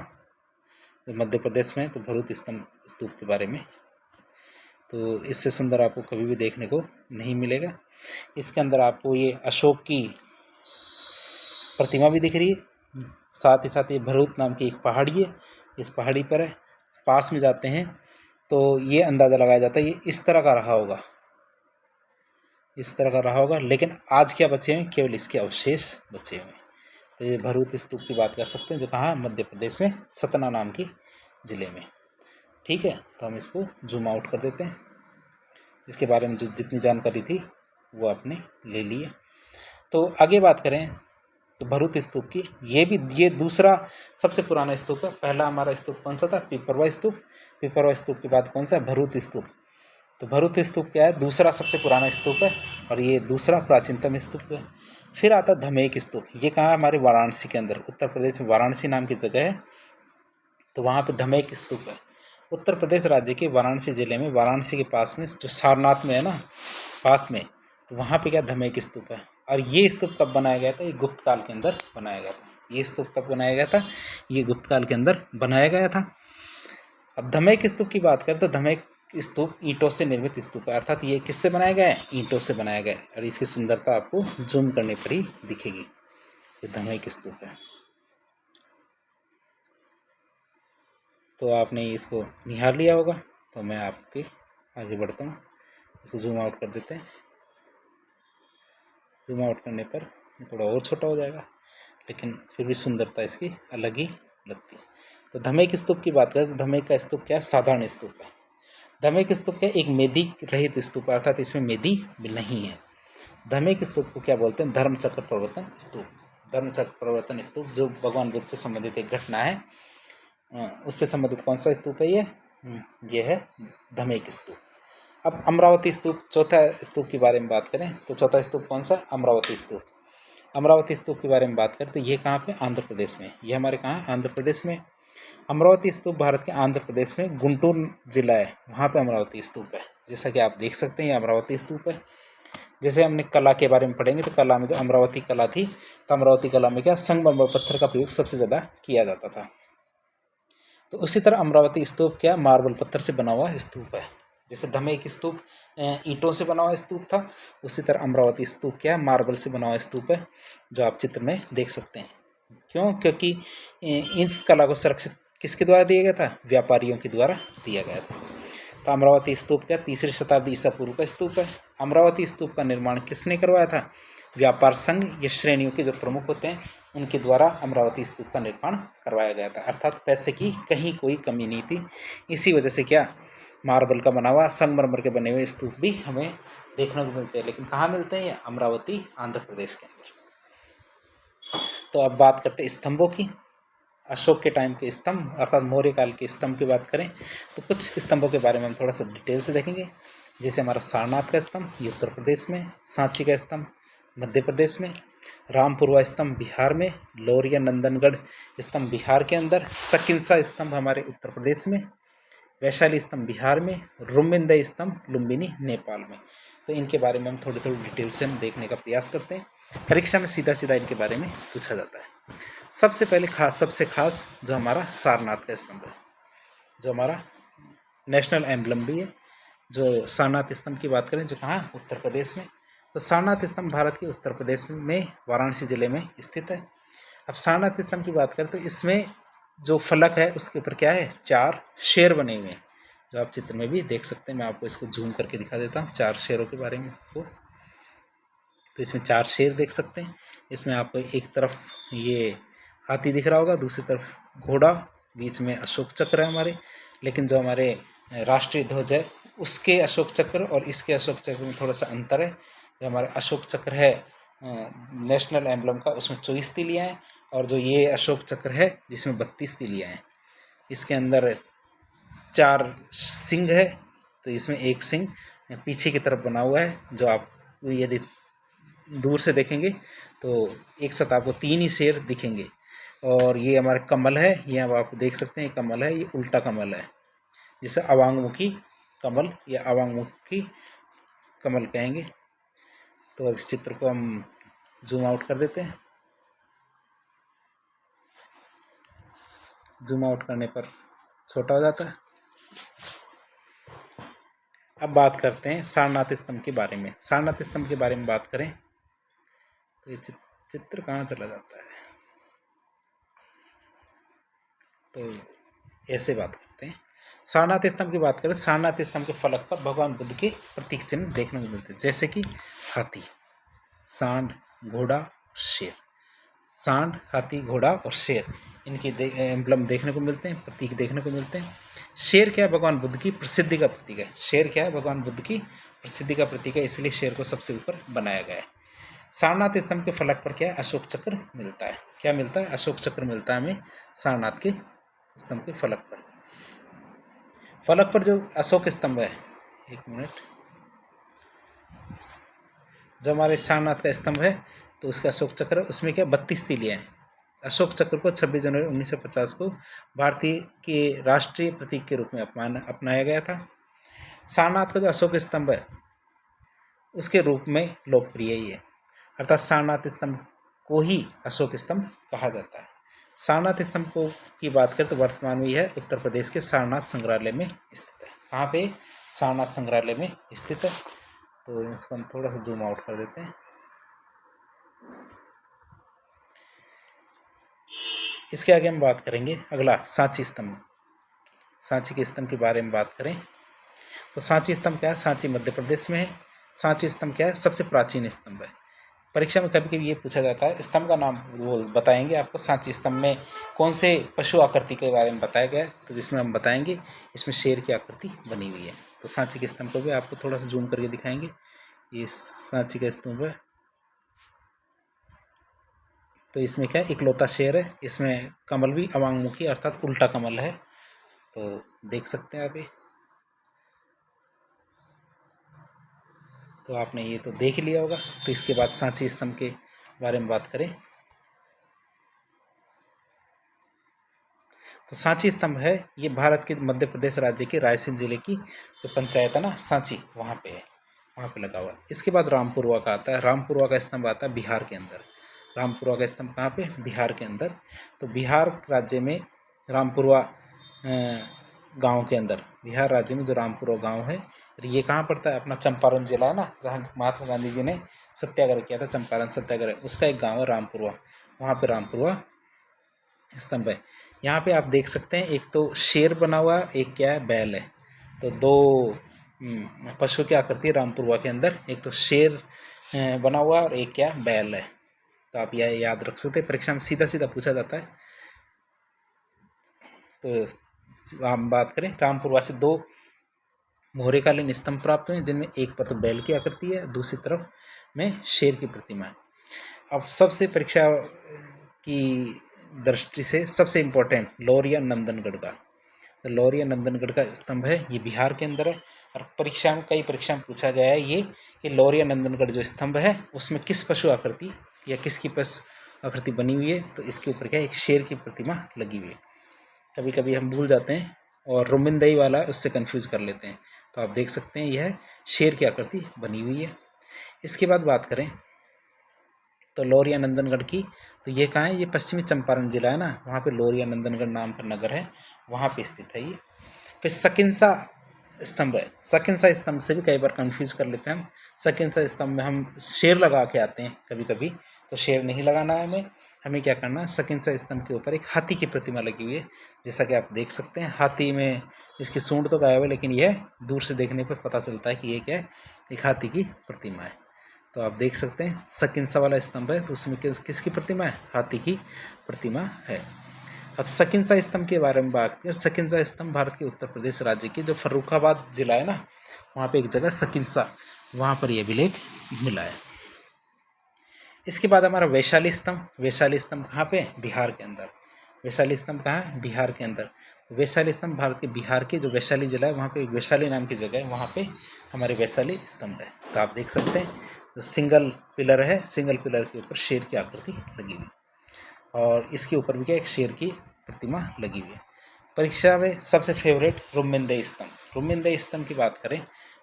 जो मध्य प्रदेश में, तो भरूच स्तूप के बारे में, तो इससे सुंदर आपको कभी भी देखने को नहीं मिलेगा। इसके अंदर आपको ये अशोक की प्रतिमा भी दिख रही है, साथ ही साथ ये भरूच नाम की एक पहाड़ी है, इस पहाड़ी पर है। पास में जाते हैं तो ये अंदाज़ा लगाया जाता है ये इस तरह का रहा होगा, इस तरह का रहा होगा। लेकिन आज क्या बचे हैं? केवल इसके अवशेष बचे हुए हैं। तो ये भरूच स्तूप की बात कर सकते हैं जो कहाँ? मध्य प्रदेश में, सतना नाम की ज़िले में। ठीक है, तो हम इसको जूम आउट कर देते हैं। इसके बारे में जो जितनी जानकारी थी वो आपने ले ली है। तो आगे बात करें तो भरूच स्तूप की, ये दूसरा सबसे पुराना स्तूप है। पहला हमारा स्तूप कौन सा था? पिपरवा स्तूप। पिपरवा स्तूप के बाद कौन सा? भरूच स्तूप। तो भरूच स्तूप क्या है? दूसरा सबसे पुराना स्तूप है और ये दूसरा प्राचीनतम स्तूप है। फिर आता धमेक स्तूप। ये कहाँ है? हमारे वाराणसी के अंदर, उत्तर प्रदेश में वाराणसी नाम की जगह है, तो वहाँ पे धमेक स्तूप है। उत्तर प्रदेश राज्य के वाराणसी जिले में, वाराणसी के पास में जो सारनाथ में है ना, पास में, तो वहाँ पे क्या? धमेक स्तूप है। और ये स्तूप कब बनाया गया था? ये गुप्त काल के अंदर बनाया गया था। ये स्तूप कब बनाया गया था? ये गुप्त काल के अंदर बनाया गया था। अब धमेक स्तूप की बात करें तो धमेक स्तूप ईंटों से निर्मित स्तूप है, अर्थात ये किससे बनाया गया है? ईंटों से बनाया गया है। और इसकी सुंदरता आपको जूम करने पर ही दिखेगी। ये धमेक स्तूप है। तो आपने इसको निहार लिया होगा। तो मैं आपके आगे बढ़ता हूँ, इसको जूम आउट कर देते हैं। जूम आउट करने पर ये थोड़ा और छोटा हो जाएगा, लेकिन फिर भी सुंदरता इसकी अलग ही लगती है। तो धमेक स्तूप की बात करें तो धमेक का स्तूप क्या है? साधारण स्तूप है। धमेक स्तूप क्या? एक मेदी रहित स्तूप, अर्थात इसमें मेदी नहीं है। धमेक स्तूप को क्या बोलते हैं? धर्मचक्र प्रवर्तन स्तूप। धर्मचक्र प्रवर्तन स्तूप जो भगवान बुद्ध से संबंधित एक घटना है, उससे संबंधित कौन सा स्तूप है? ये है धमेक स्तूप। अब अमरावती स्तूप, चौथा स्तूप के बारे में बात करें तो चौथा स्तूप कौन सा? अमरावती स्तूप। अमरावती स्तूप के बारे में बात करें तो ये कहाँ पे? आंध्र प्रदेश में। ये हमारे कहाँ? आंध्र प्रदेश में। अमरावती स्तूप भारत के आंध्र प्रदेश में गुंटूर जिला है, वहाँ पे अमरावती स्तूप है। जैसा कि आप देख सकते हैं ये अमरावती स्तूप है। जैसे हमने कला के बारे में पढ़ेंगे तो कला में जो अमरावती कला थी, तो अमरावती कला में क्या? संगमरमर पत्थर का प्रयोग सबसे ज़्यादा किया जाता था। तो उसी तरह अमरावती स्तूप क्या? मार्बल पत्थर से बना हुआ स्तूप है। जैसे धमेक स्तूप ईंटों से बना हुआ स्तूप था, उसी तरह अमरावती स्तूप क्या है? मार्बल से बना हुआ स्तूप है, जो आप चित्र में देख सकते हैं। क्यों? क्योंकि इस कला को संरक्षित किसके द्वारा दिया गया था? व्यापारियों के द्वारा दिया गया था। तो अमरावती स्तूप क्या? 3री शताब्दी ईसा पूर्व का स्तूप है। अमरावती स्तूप का निर्माण किसने करवाया था? व्यापार संघ या श्रेणियों के जो प्रमुख होते हैं उनके द्वारा अमरावती स्तूप का निर्माण करवाया गया था, अर्थात पैसे की कहीं कोई कमी नहीं थी। इसी वजह से क्या? मार्बल का बना हुआ, संगमरमर के बने हुए स्तूप भी हमें देखने को मिलते हैं। लेकिन कहाँ मिलते हैं? ये अमरावती, आंध्र प्रदेश के अंदर। तो अब बात करते हैं स्तंभों की। अशोक के टाइम के स्तंभ, अर्थात मौर्य काल के स्तंभ की बात करें तो कुछ स्तंभों के बारे में हम थोड़ा सा डिटेल से देखेंगे। जैसे हमारा सारनाथ का स्तंभ, ये उत्तर प्रदेश में। सांची का स्तंभ मध्य प्रदेश में। रामपुरवा स्तंभ बिहार में। लौरिया नंदनगढ़ स्तंभ बिहार के अंदर। सकिंसा स्तंभ हमारे उत्तर प्रदेश में। वैशाली स्तंभ बिहार में। रुम्बिंदई स्तंभ लुम्बिनी नेपाल में। तो इनके बारे में हम थोड़ी डिटेल से हम देखने का प्रयास करते हैं। परीक्षा में सीधा सीधा इनके बारे में पूछा जाता है। सबसे खास जो हमारा सारनाथ का स्तंभ है, जो हमारा नेशनल एम्बलम भी है। जो सारनाथ स्तंभ की बात करें, जो कहाँ, उत्तर प्रदेश में। तो सारनाथ स्तंभ भारत के उत्तर प्रदेश में वाराणसी जिले में स्थित है। अब सारनाथ स्तंभ की बात करें तो इसमें जो फलक है उसके ऊपर क्या है, 4 शेर बने हुए हैं, जो आप चित्र में भी देख सकते हैं। मैं आपको इसको जूम करके दिखा देता हूँ 4 शेरों के बारे में आपको। तो इसमें 4 शेर देख सकते हैं। इसमें आपको एक तरफ ये हाथी दिख रहा होगा, दूसरी तरफ घोड़ा, बीच में अशोक चक्र है हमारे। लेकिन जो हमारे राष्ट्रीय ध्वज है उसके अशोक चक्र और इसके अशोक चक्र में थोड़ा सा अंतर है। जो हमारा अशोक चक्र है नेशनल एम्बलम का, उसमें 24 तीलियाँ हैं, और जो ये अशोक चक्र है जिसमें 32 तीलियाँ हैं, इसके अंदर 4 सिंह है। तो इसमें एक सिंह पीछे की तरफ बना हुआ है, जो आप यदि दूर से देखेंगे तो एक साथ आपको 3 ही शेर दिखेंगे। और ये हमारे कमल है, ये अब आप देख सकते हैं कमल है, ये उल्टा कमल है, जिसे अवांगमुखी कमल या अवांगमुखी कमल कहेंगे। तो अब इस चित्र को हम जूम आउट कर देते हैं। जूम आउट करने पर छोटा हो जाता है। अब बात करते हैं सारनाथ स्तंभ के बारे में। सारनाथ स्तंभ के बारे में बात करें तो ये चित्र कहाँ चला जाता है, तो ऐसे बात करते हैं। सारनाथ स्तंभ की बात करें, सारनाथ स्तंभ के फलक पर भगवान बुद्ध के प्रतीक चिन्ह देखने को मिलते हैं, जैसे कि हाथी, सांड, घोड़ा, शेर। सांड, हाथी, घोड़ा और शेर, इनके एम्बलम देखने को मिलते हैं, प्रतीक देखने को मिलते हैं। शेर क्या है, भगवान बुद्ध की प्रसिद्धि का प्रतीक है। शेर क्या है, भगवान बुद्ध की प्रसिद्धि का प्रतीक है, इसलिए शेर को सबसे ऊपर बनाया गया है। सारनाथ स्तंभ के फलक पर क्या है, अशोक चक्र मिलता है। क्या मिलता है, अशोक चक्र मिलता है हमें सारनाथ के स्तंभ के फलक पर। फलक पर जो अशोक स्तंभ है, एक मिनट, जो हमारे सारनाथ का स्तंभ है तो उसका अशोक चक्र, उसमें क्या 32 तीलियाँ हैं। अशोक चक्र को 26 जनवरी 1950 को भारतीय के राष्ट्रीय प्रतीक के रूप में अपनाया गया था। सारनाथ का जो अशोक स्तंभ है उसके रूप में लोकप्रिय ही है, अर्थात सारनाथ स्तंभ को ही अशोक स्तंभ कहा जाता है। सारनाथ स्तंभ को की बात करें तो वर्तमान में यह उत्तर प्रदेश के सारनाथ संग्रहालय में स्थित है। कहाँ पे, सारनाथ संग्रहालय में स्थित है। तो इसको हम थोड़ा सा जूम आउट कर देते हैं। इसके आगे हम बात करेंगे अगला सांची स्तंभ। सांची के स्तंभ के बारे में बात करें तो सांची स्तंभ क्या है, सांची मध्य प्रदेश में है। सांची स्तंभ क्या है, सबसे प्राचीन स्तंभ है। परीक्षा में कभी कभी ये पूछा जाता है, स्तंभ का नाम वो बताएंगे आपको, सांची स्तंभ में कौन से पशु आकृति के बारे में बताया गया है, तो जिसमें हम बताएंगे इसमें शेर की आकृति बनी हुई है। तो सांची के स्तंभ को भी आपको थोड़ा सा जूम करके दिखाएंगे। ये सांची का स्तंभ है, तो इसमें क्या इकलौता शेर है, इसमें कमल भी अवांगमुखी अर्थात उल्टा कमल है, तो देख सकते हैं आप ये। तो आपने ये तो देख लिया होगा। तो इसके बाद सांची स्तंभ के बारे में बात करें तो सांची स्तंभ है, ये भारत के मध्य प्रदेश राज्य के रायसेन जिले की जो पंचायत है ना सांची, वहाँ पे है, वहाँ पे लगा हुआ है। इसके बाद रामपुरवा का आता है। रामपुरवा का स्तंभ आता है बिहार के अंदर। रामपुरवा का स्तंभ कहाँ पे, बिहार के अंदर। तो बिहार राज्य में रामपुरवा गांव के अंदर, बिहार राज्य में जो रामपुरवा गांव है, ये कहाँ पड़ता है, अपना चंपारण जिला है ना, जहाँ महात्मा गांधी जी ने सत्याग्रह किया था, चंपारण सत्याग्रह, उसका एक गांव है रामपुरवा, वहाँ पे रामपुरवा स्तंभ है। यहाँ पे आप देख सकते हैं एक तो शेर बना हुआ, एक क्या है, बैल है। तो दो पशु की आकृति रामपुरवा के अंदर, एक तो शेर बना हुआ और एक क्या, बैल है। तो आप यह याद रख सकते हैं, परीक्षा में सीधा सीधा पूछा जाता है। तो हम बात करें, रामपुरवा से 2 मोहरेकालीन स्तंभ प्राप्त हुए, जिनमें एक पर तो बैल की आकृति है, दूसरी तरफ में शेर की प्रतिमा है। अब सबसे परीक्षा की दृष्टि से सबसे इम्पोर्टेंट लौरिया नंदनगढ़ का, तो लौरिया नंदनगढ़ का स्तंभ है, ये बिहार के अंदर है। और परीक्षा में, कई परीक्षा में पूछा गया है ये कि लौरिया नंदनगढ़ जो स्तंभ है उसमें किस पशु आकृति या किसकी पशु आकृति बनी हुई है, तो इसके ऊपर क्या एक शेर की प्रतिमा लगी हुई है। कभी कभी हम भूल जाते हैं और रोमिंदई वाला उससे कंफ्यूज कर लेते हैं। तो आप देख सकते हैं यह शेर की आकृति बनी हुई है। इसके बाद बात करें तो लोरिया नंदनगढ़ की, तो ये कहाँ है, ये पश्चिमी चंपारण जिला है ना, वहाँ पे लोरिया नंदनगढ़ नाम का नगर है, वहाँ पे स्थित है ये। फिर सकिंसा स्तंभ है। सकिंसा स्तंभ से भी कई बार कंफ्यूज कर लेते हैं हम। सकिंसा स्तंभ में हम शेर लगा के आते हैं कभी कभी, तो शेर नहीं लगाना है हमें क्या करना है, सकिंसा स्तंभ के ऊपर एक हाथी की प्रतिमा लगी हुई है, जैसा कि आप देख सकते हैं। हाथी में इसकी सूंड तो गायब है, लेकिन यह दूर से देखने पर पता चलता है कि ये क्या है, एक हाथी की प्रतिमा है। तो आप देख सकते हैं सकिंसा वाला स्तंभ है, तो उसमें किसकी प्रतिमा है, हाथी की प्रतिमा है। अब सकिंसा स्तंभ के बारे में बात करें। सकिंसा स्तंभ भारत के उत्तर प्रदेश राज्य के जो फर्रुखाबाद जिला है ना, वहाँ पे एक जगह सकिंसा, वहाँ पर यह अभिलेख मिला है। इसके बाद हमारा वैशाली स्तंभ। वैशाली स्तंभ कहाँ पे, बिहार के अंदर। वैशाली स्तंभ कहाँ है, बिहार के अंदर। वैशाली स्तंभ भारत के बिहार के जो वैशाली जिला है, वहाँ पे वैशाली नाम की जगह है, वहाँ पे हमारे वैशाली स्तंभ है। तो आप देख सकते हैं जो सिंगल पिलर है, सिंगल पिलर के ऊपर शेर की आकृति लगी हुई, और इसके ऊपर भी क्या, एक शेर की प्रतिमा लगी हुई है। परीक्षा में सबसे फेवरेट रुम्मिंदे स्तंभ। रुम्मिंदे स्तंभ की बात करें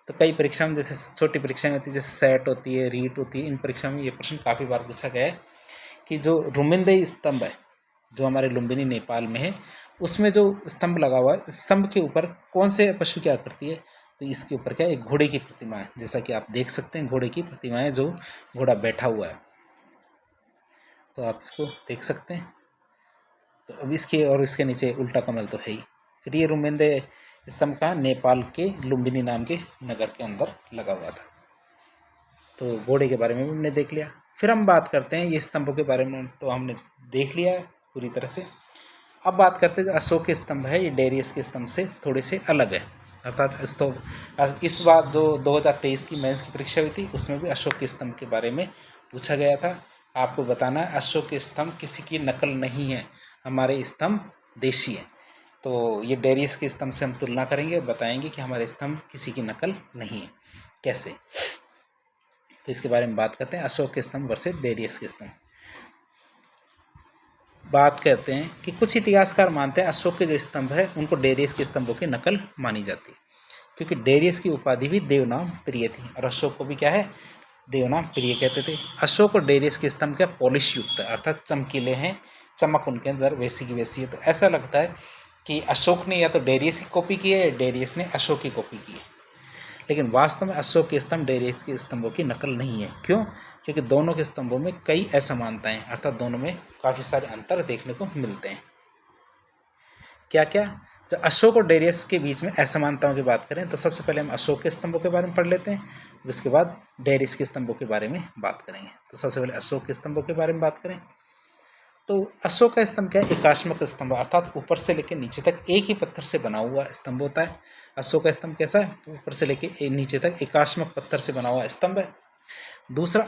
तो कई परीक्षा में, जैसे छोटी परीक्षाएं होती है, जैसे सेट होती है, रीट होती है, इन परीक्षा में ये प्रश्न काफ़ी बार पूछा गया है कि जो रुम्मिंदे स्तंभ है, जो हमारे लुम्बिनी नेपाल में है, उसमें जो स्तंभ लगा हुआ है, स्तंभ के ऊपर कौन से पशु की आकृति है, तो इसके ऊपर क्या है, एक घोड़े की प्रतिमा है। जैसा कि आप देख सकते हैं घोड़े की प्रतिमा है, जो घोड़ा बैठा हुआ है, तो आप इसको देख सकते हैं। तो अब इसके और इसके नीचे उल्टा कमल तो है ही। फिर ये रुम्मिंदे स्तंभ का नेपाल के लुम्बिनी नाम के नगर के अंदर लगा हुआ था। तो घोड़े के बारे में भी हमने देख लिया। फिर हम बात करते हैं ये स्तंभों के बारे में, तो हमने देख लिया है पूरी तरह से। अब बात करते हैं जो अशोक के स्तंभ है, ये डेरियस के स्तंभ से थोड़े से अलग है। अर्थात इस बार जो 2023 की मेंस की परीक्षा हुई थी, उसमें भी अशोक के स्तंभ के बारे में पूछा गया था। आपको बताना है अशोक के स्तंभ किसी की नकल नहीं है, हमारे स्तंभ देशी है। तो ये डेरियस के स्तंभ से हम तुलना करेंगे और बताएंगे कि हमारे स्तंभ किसी की नकल नहीं है, कैसे। तो इसके बारे में बात करते हैं, अशोक के स्तंभ वर्सेस डेरियस के स्तंभ। बात करते हैं कि कुछ इतिहासकार मानते हैं अशोक के जो स्तंभ है उनको डेरियस के स्तंभों की नकल मानी जाती है, क्योंकि डेरियस की उपाधि भी देवनाम प्रिय थी, और अशोक को भी क्या है, देवनाम प्रिय कहते थे। अशोक और डेरियस के स्तंभ क्या पॉलिश युक्त है, अर्थात चमकीले हैं, चमक उनके अंदर वैसी की वैसी है। तो ऐसा लगता है कि अशोक ने या तो डेरियस की कॉपी की है या डेरियस ने अशोक की कॉपी की है, लेकिन वास्तव में अशोक के स्तंभ डेरियस के स्तंभों की नकल नहीं है। क्यों? क्योंकि दोनों के स्तंभों में कई असमानताएं, अर्थात दोनों में काफ़ी सारे अंतर देखने को मिलते हैं। क्या क्या? तो अशोक और डेरियस के बीच में असमानताओं की बात करें तो सबसे पहले हम अशोक के स्तंभों के बारे में पढ़ लेते हैं, उसके बाद डेरियस के स्तंभों के बारे में बात करेंगे। तो सबसे पहले अशोक के स्तंभों के बारे में बात करें तो अशोक का स्तंभ क्या है, एकाश्मक स्तंभ, अर्थात ऊपर से लेकर नीचे तक एक ही पत्थर से बना हुआ स्तंभ होता है। अशोक का स्तंभ कैसा है, ऊपर से लेकर नीचे तक एकाश्मक पत्थर से बना हुआ स्तंभ है। दूसरा,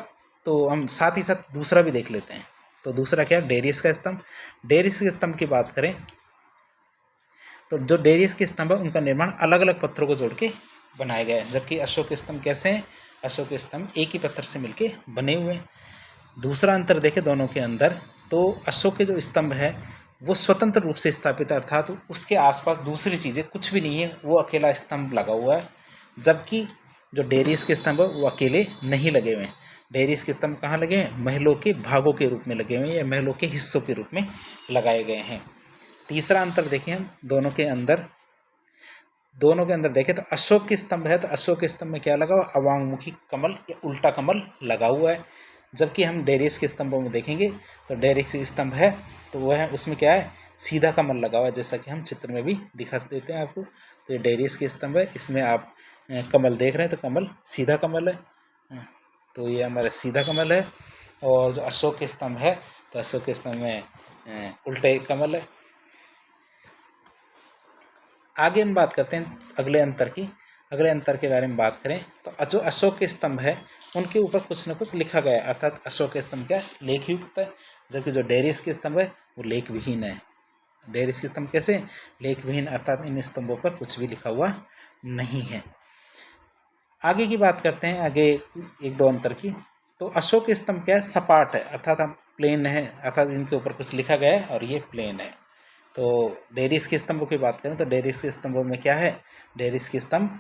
तो हम साथ ही साथ दूसरा भी देख लेते हैं। तो दूसरा क्या है, डेरियस का स्तंभ। डेरियस के स्तंभ की बात करें तो जो डेरियस के स्तंभ है उनका निर्माण अलग अलग पत्थरों को जोड़ के बनाया गया है, जबकि अशोक के स्तंभ कैसे हैं, अशोक के स्तंभ एक ही पत्थर से मिलके बने हुए हैं। दूसरा अंतर देखें दोनों के अंदर, तो अशोक के जो स्तंभ है वो स्वतंत्र रूप से स्थापित है, अर्थात उसके आसपास दूसरी चीज़ें कुछ भी नहीं है, वो अकेला स्तंभ लगा हुआ है। जबकि जो डेरियस के स्तंभ है वो अकेले नहीं लगे हुए हैं। डेरियस के स्तंभ कहाँ लगे हैं, महलों के भागों के रूप में लगे हुए हैं या महलों के हिस्सों के रूप में लगाए गए हैं। तीसरा अंतर देखें हम दोनों के अंदर देखें तो अशोक के स्तंभ है तो अशोक के स्तंभ में क्या लगा हुआ, अवांगमुखी कमल या उल्टा कमल लगा हुआ है। जबकि हम डेरियस के स्तंभों में देखेंगे तो डेरियस के स्तंभ है तो वह है, उसमें क्या है, सीधा कमल लगा हुआ है, जैसा कि हम चित्र में भी दिखा देते हैं आपको। तो ये डेरियस के स्तंभ है, इसमें आप कमल देख रहे हैं तो कमल सीधा कमल है, तो ये हमारा सीधा कमल है। और जो अशोक के स्तंभ है तो अशोक के स्तंभ में उल्टे कमल है। आगे हम बात करते हैं अगले अंतर के बारे में बात करें तो जो अशोक के स्तंभ है उनके ऊपर कुछ न कुछ लिखा गया है, अर्थात अशोक के स्तंभ क्या है, लेख युक्त है, जबकि जो डेरियस के स्तंभ है वो लेख विहीन है। डेरियस के स्तंभ कैसे, लेख विहीन, अर्थात इन स्तंभों पर कुछ भी लिखा हुआ नहीं है। आगे की बात करते हैं, आगे एक दो अंतर की। तो अशोक के स्तंभ क्या है, सपाट है, अर्थात हम प्लेन है, अर्थात इनके ऊपर कुछ लिखा गया है और ये प्लेन है। तो डेरियस के स्तंभों की बात करें तो डेरियस के स्तंभों में क्या है, डेरियस के स्तंभ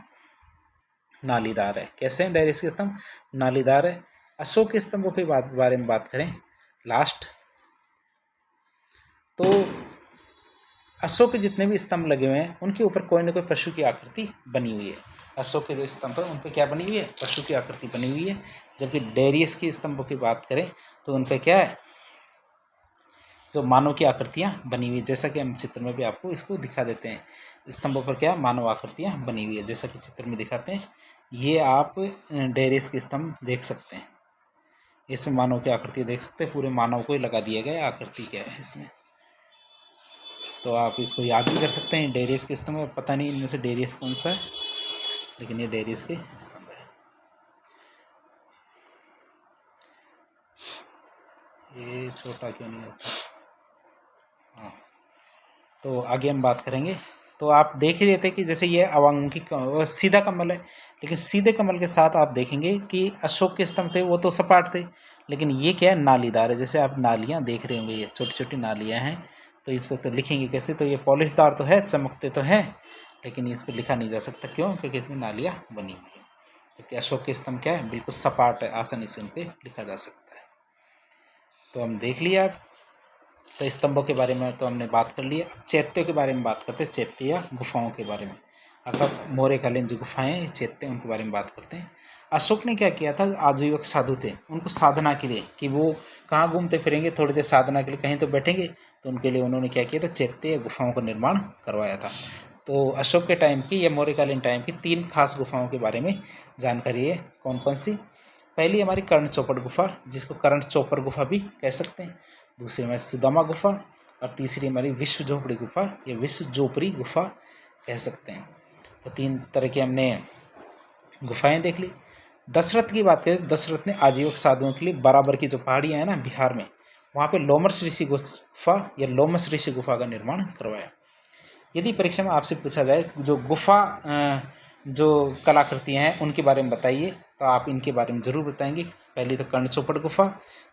नालीदार है। कैसे हैं डेरियस के स्तंभ, नालीदार है। अशोक के स्तंभों के बारे में बात करें लास्ट, तो अशोक के जितने भी स्तंभ लगे हुए हैं उनके ऊपर कोई ना कोई पशु की आकृति बनी हुई है। अशोक के जो स्तंभ है उन पर क्या बनी हुई है? पशु की आकृति बनी हुई है। जबकि डेरियस के स्तंभों की बात करें तो उन पर क्या है? जो मानव की आकृतियाँ बनी हुई है। जैसा कि हम चित्र में भी आपको इसको दिखा देते हैं, स्तंभों पर क्या मानव आकृतियाँ बनी हुई है, जैसा कि चित्र में दिखाते हैं। ये आप डेरियस के स्तंभ देख सकते हैं, इसमें मानव की आकृति देख सकते हैं, पूरे मानव को ही लगा दिया गया आकृति क्या है इसमें। तो आप इसको याद भी कर सकते हैं, डेरियस के स्तंभ है। पता नहीं इनमें से डेरियस कौन सा है, लेकिन ये डेरियस के स्तंभ है। ये छोटा क्यों नहीं होता? हाँ, तो आगे हम बात करेंगे। तो आप देख ही रहे थे कि जैसे ये अवंकी सीधा कमल है, लेकिन सीधे कमल के साथ आप देखेंगे कि अशोक के स्तंभ थे वो तो सपाट थे, लेकिन ये क्या है? नालीदार है। जैसे आप नालियाँ देख रहे होंगे, ये छोटी छोटी नालियाँ हैं। तो इस पर तो लिखेंगे कैसे? तो ये पॉलिशदार तो है, चमकते तो हैं, लेकिन इस पर लिखा नहीं जा सकता। क्यों? क्योंकि इसमें नालियाँ बनी हुई है। जबकि अशोक के स्तंभ क्या है? बिल्कुल सपाट है, आसानी से उन पर लिखा जा सकता है। तो हम देख लिया। तो स्तंभों के बारे में तो हमने बात कर ली। अब चैत्यों के बारे में बात करते हैं, चैत्य या गुफाओं के बारे में, अर्थात मौर्यकालीन जो गुफाएं चैत्य उनके बारे में बात करते हैं। अशोक ने क्या किया था? आजीविक साधु थे, उनको साधना के लिए, कि वो कहाँ घूमते फिरेंगे, थोड़ी देर साधना के लिए कहीं तो बैठेंगे, तो उनके लिए उन्होंने क्या किया था? चैत्य या गुफाओं का निर्माण करवाया था। तो अशोक के टाइम की या मौर्यकालीन टाइम की 3 खास गुफाओं के बारे में जानकारी है। कौन कौन सी? पहली हमारी कर्ण चौपड़ गुफा, जिसको कर्ण चौपर गुफा भी कह सकते हैं। दूसरी हमारी सुदामा गुफा, और तीसरी हमारी विश्व झोपड़ी गुफा या विश्व जोपड़ी गुफा कह सकते हैं। तो 3 तरह की हमने गुफाएं देख ली। दशरथ की बात करें, दशरथ ने आजीविक साधुओं के लिए बराबर की जो पहाड़ियाँ हैं ना बिहार में, वहाँ पे लोमस ऋषि गुफा या लोमस ऋषि गुफा का निर्माण करवाया। यदि परीक्षा में आपसे पूछा जाए जो गुफा जो कलाकृतियाँ हैं उनके बारे में बताइए, तो आप इनके बारे में ज़रूर बताएंगे। पहली तो कर्ण चौपड़ गुफा,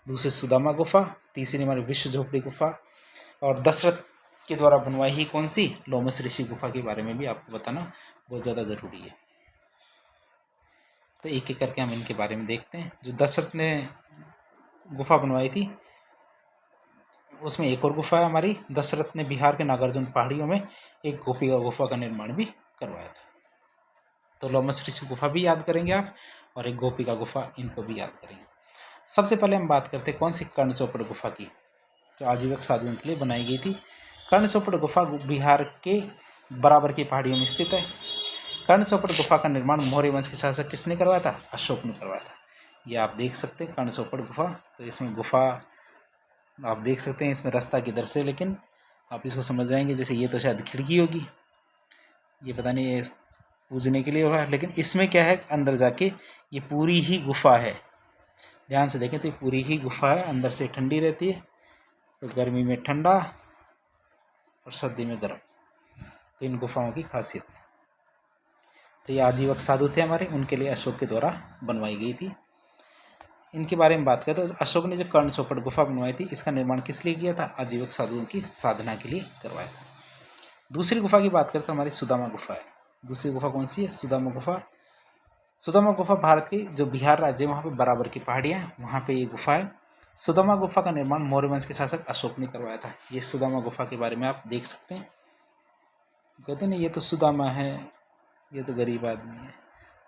दूसरी सुदामा गुफा, तीसरी हमारी विश्व झोपड़ी गुफा, और दशरथ के द्वारा बनवाई ही कौन सी? लोमस ऋषि गुफा के बारे में भी आपको बताना बहुत ज़्यादा ज़रूरी है। तो एक एक करके हम इनके बारे में देखते हैं। जो दशरथ ने गुफा बनवाई थी, उसमें एक और गुफा है हमारी, दशरथ ने बिहार के नागार्जुन पहाड़ियों में एक गोपी गुफा का निर्माण भी करवाया था। तो लोमस ऋषि गुफा भी याद करेंगे आप, और एक गोपिका गुफा, इनको भी याद करेंगे। सबसे पहले हम बात करते हैं कौन सी? कर्ण चौपड़ गुफा की, जो आजीविक साधुओं के लिए बनाई गई थी। कर्ण चौपड़ गुफा बिहार के बराबर की पहाड़ियों में स्थित है। कर्ण चौपड़ गुफा का निर्माण मौर्य वंश के शासक किसने करवाया था? अशोक ने करवाया था। ये आप देख सकते हैं कर्ण चौपड़ गुफा। तो इसमें गुफा आप देख सकते हैं, इसमें रास्ता किधर से, लेकिन आप इसको समझ जाएंगे जैसे ये तो शायद खिड़की होगी, ये पता नहीं ये पूजने के लिए हुआ है, लेकिन इसमें क्या है? अंदर जाके ये पूरी ही गुफा है। ध्यान से देखें तो ये पूरी ही गुफा है, अंदर से ठंडी रहती है, तो गर्मी में ठंडा और सर्दी में गर्म। तो इन गुफाओं की खासियत है। तो ये आजीवक साधु थे हमारे, उनके लिए अशोक के द्वारा बनवाई गई थी। इनके बारे में बात करें तो अशोक ने जो कर्ण चौपड़ गुफा बनवाई थी, इसका निर्माण किस लिए किया था? आजीवक साधुओं की साधना के लिए करवाया था। दूसरी गुफा की बात करें तो हमारी सुदामा गुफा है। दूसरी गुफा कौन सी है? सुदामा गुफा। सुदामा गुफा भारत की जो बिहार राज्य है वहाँ पे बराबर की पहाड़ियाँ हैं, वहाँ पे ये गुफा है। सुदामा गुफा का निर्माण मौर्य वंश के शासक अशोक ने करवाया था। ये सुदामा गुफा के बारे में आप देख सकते हैं। कहते हैं ना, ये तो सुदामा है, ये तो गरीब आदमी है।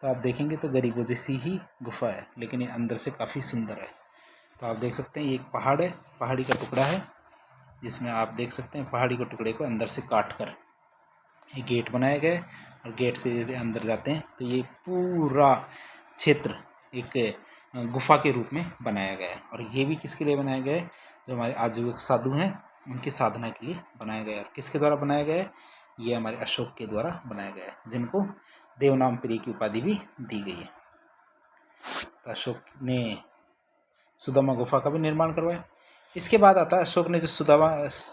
तो आप देखेंगे तो गरीबों जैसी ही गुफा है, लेकिन ये अंदर से काफ़ी सुंदर है। तो आप देख सकते हैं ये एक पहाड़ है, पहाड़ी का टुकड़ा है, जिसमें आप देख सकते हैं पहाड़ी के टुकड़े को अंदर से काट कर ये गेट बनाया गया है, और गेट से यदि अंदर जाते हैं तो ये पूरा क्षेत्र एक गुफा के रूप में बनाया गया है। और ये भी किसके लिए बनाया गया है? जो हमारे आजीविक साधु हैं उनकी साधना के लिए बनाया गया है। और किसके द्वारा बनाया गया है? ये हमारे अशोक के द्वारा बनाया गया है, जिनको देवनाम प्रिय की उपाधि भी दी गई है। तो अशोक ने सुदामा गुफा का भी निर्माण करवाया। इसके बाद आता है अशोक ने जो सुदामा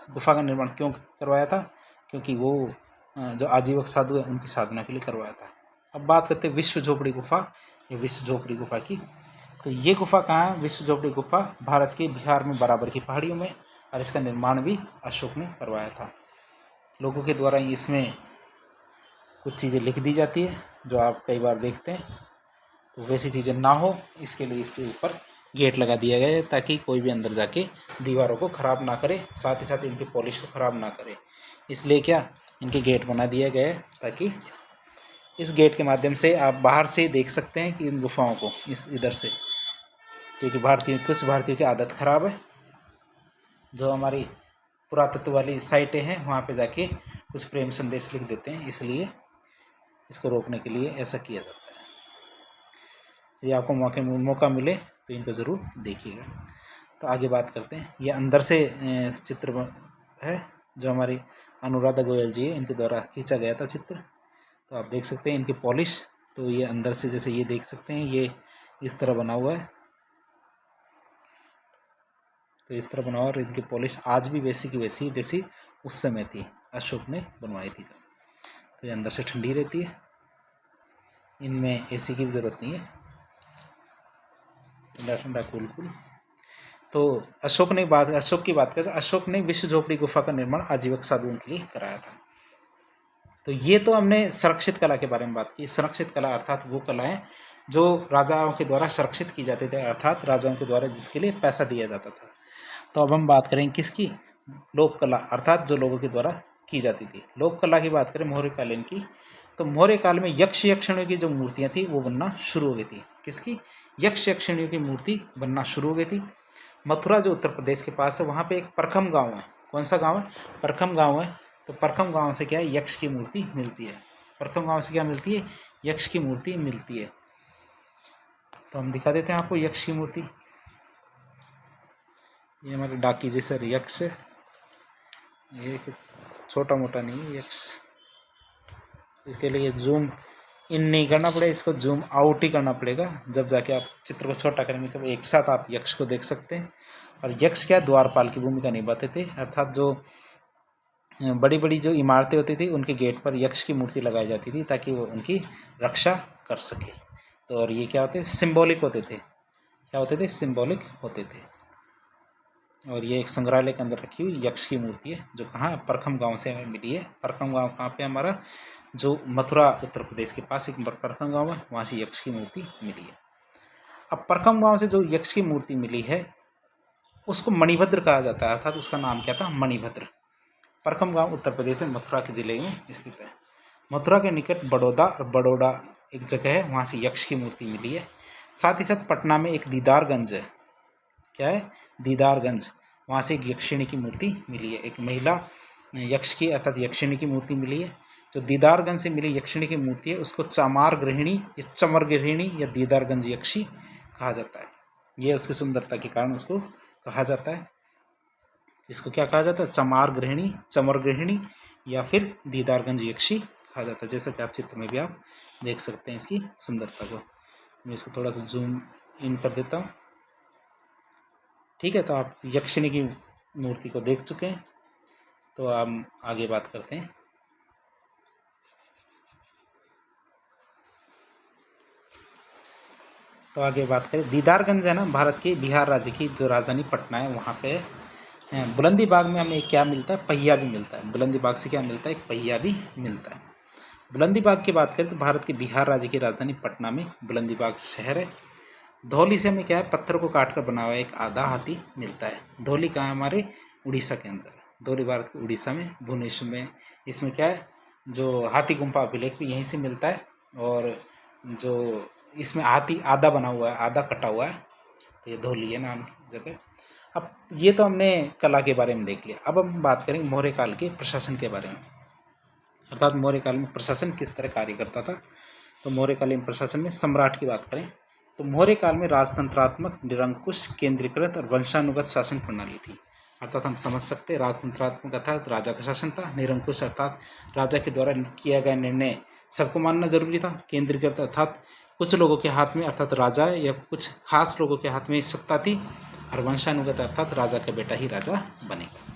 गुफा का निर्माण क्यों करवाया था? क्योंकि वो जो आजीवक साधु है उनकी साधना के लिए करवाया था। अब बात करते हैं विश्व झोपड़ी गुफा या विश्व झोपड़ी गुफा की। तो ये गुफा कहाँ है? विश्व झोपड़ी गुफा भारत के बिहार में बराबर की पहाड़ियों में, और इसका निर्माण भी अशोक ने करवाया था। लोगों के द्वारा इसमें कुछ चीज़ें लिख दी जाती है जो आप कई बार देखते हैं, तो वैसी चीज़ें ना हो इसके लिए इसके ऊपर गेट लगा दिया गया है ताकि कोई भी अंदर जाके दीवारों को ख़राब ना करे, साथ ही साथ इनकी पॉलिश को ख़राब ना करे। इसलिए क्या इनके गेट बना दिया गया है ताकि इस गेट के माध्यम से आप बाहर से देख सकते हैं कि इन गुफाओं को इस इधर से, क्योंकि कुछ भारतीयों की आदत ख़राब है, जो हमारी पुरातत्व वाली साइटें हैं वहाँ पे जाके कुछ प्रेम संदेश लिख देते हैं, इसलिए इसको रोकने के लिए ऐसा किया जाता है। यदि आपको मौका मिले तो इनको ज़रूर देखिएगा। तो आगे बात करते हैं। ये अंदर से चित्र है जो हमारी अनुराधा गोयल जी है, इनके द्वारा खींचा गया था चित्र। तो आप देख सकते हैं इनकी पॉलिश, तो ये अंदर से जैसे ये देख सकते हैं ये इस तरह बना हुआ है, तो इस तरह बना हुआ, और इनकी पॉलिश आज भी वैसी की वैसी जैसी उस समय थी, अशोक ने बनवाई थी। तो ये अंदर से ठंडी रहती है, इनमें एसी की भी ज़रूरत नहीं है, ठंडा ठंडा कूल कूल। तो अशोक की बात करें तो अशोक ने विश्व झोपड़ी गुफा का निर्माण आजीवक साधुओं के लिए कराया था। तो ये तो हमने संरक्षित कला के बारे में बात की। संरक्षित कला अर्थात वो कलाएं जो राजाओं के द्वारा संरक्षित की जाती थी, अर्थात राजाओं के द्वारा जिसके लिए पैसा दिया जाता था। तो अब हम बात करें किसकी, लोक कला, अर्थात जो लोगों के द्वारा की जाती थी। लोक कला की बात करें मौर्यकालीन की, तो मौर्य काल में यक्ष यक्षिणियों की जो मूर्तियाँ थी वो बनना शुरू हो गई थी। किसकी, यक्ष यक्षिणियों की मूर्ति बनना शुरू हो गई थी। मथुरा जो उत्तर प्रदेश के पास है वहाँ पे एक परखम गांव है। कौन सा गांव है, परखम गांव है। तो परखम गांव से क्या है, यक्ष की मूर्ति मिलती है। परखम गांव से क्या मिलती है, यक्ष की मूर्ति मिलती है। तो हम दिखा देते हैं आपको यक्ष की मूर्ति। ये हमारे डाकी जी सर यक्ष है, ये छोटा मोटा नहीं है यक्ष। इसके लिए जूम इन नहीं करना पड़ेगा, इसको जूम आउट ही करना पड़ेगा। जब जाके आप चित्र को छोटा करेंगे तो एक साथ आप यक्ष को देख सकते हैं। और यक्ष क्या द्वारपाल की भूमिका निभाते थे, अर्थात जो बड़ी बड़ी जो इमारतें होती थी उनके गेट पर यक्ष की मूर्ति लगाई जाती थी ताकि वो उनकी रक्षा कर सके। तो और ये क्या होते, सिंबॉलिक होते थे। क्या होते थे, सिंबॉलिक होते थे। और ये एक संग्रहालय के अंदर रखी हुई यक्ष की मूर्ति है, जो कहाँ, परखम गांव से हमें मिली है। परखम गांव कहाँ पे, हमारा जो मथुरा उत्तर प्रदेश के पास एक परखम गांव है, वहाँ से यक्ष की मूर्ति मिली है। अब परखम गांव से जो यक्ष की मूर्ति मिली है उसको मणिभद्र कहा जाता है, अर्थात उसका नाम क्या था, मणिभद्र। परखम गांव उत्तर प्रदेश में मथुरा के जिले में स्थित है। मथुरा के निकट बड़ौदा और बड़ौदा एक जगह है, वहाँ से यक्ष की मूर्ति मिली है। साथ ही साथ पटना में एक दीदारगंज है। क्या है, दीदारगंज, वहाँ से एक यक्षिणी की मूर्ति मिली है। एक महिला यक्ष की अर्थात यक्षिणी की मूर्ति मिली है। जो दीदारगंज से मिली यक्षिणी की मूर्ति है उसको चमार गृहिणी या चमर गृहिणी या दीदारगंज यक्षी कहा जाता है। ये उसकी सुंदरता के कारण उसको कहा जाता है। इसको क्या कहा जाता है, चमार गृहिणी, चमर गृहिणी या फिर दीदारगंज यक्षी कहा जाता है। जैसा कि आप चित्र में भी आप देख सकते हैं इसकी सुंदरता को। मैं इसको थोड़ा सा जूम इन कर देता हूँ। ठीक है, तो आप यक्षिणी की मूर्ति को देख चुके हैं, तो हम आगे बात करते हैं। तो आगे बात करें, दीदारगंज है ना, भारत के बिहार राज्य की जो राजधानी पटना है वहाँ पे बुलंदी बाग में हमें क्या मिलता है, पहिया भी मिलता है। बुलंदी बाग से क्या मिलता है, एक पहिया भी मिलता है। बुलंदी बाग की बात करें तो भारत के बिहार राज्य की राजधानी पटना में बुलंदी बाग शहर है। धौली से हमें क्या है, पत्थर को काट कर बना हुआ एक आधा हाथी मिलता है। धौली कहाँ है, हमारे उड़ीसा के अंदर। धौली भारत के उड़ीसा में, भुवनेश्वर में। इसमें क्या है, जो हाथी गुम्फा अभिलेख भी यहीं से मिलता है। और जो इसमें हाथी आधा बना हुआ है, आधा कटा हुआ है, तो ये धौली है नाम की जगह। अब ये तो हमने कला के बारे में देख लिया। अब हम बात करेंगे मौर्य काल के प्रशासन के बारे में, अर्थात मौर्य काल में प्रशासन किस तरह कार्य करता था। तो मौर्यकालीन प्रशासन में सम्राट की बात करें तो मौर्य काल में राजतंत्रात्मक, निरंकुश, केंद्रीकृत और वंशानुगत शासन प्रणाली थी। अर्थात हम समझ सकते हैं राजतंत्रात्मक अर्थात राजा का शासन था, निरंकुश अर्थात राजा के द्वारा किया गया निर्णय सबको मानना जरूरी था, केंद्रीकृत अर्थात कुछ लोगों के हाथ में अर्थात राजा या कुछ खास लोगों के हाथ में सत्ता थी, और वंशानुगत अर्थात राजा का बेटा ही राजा बनेगा।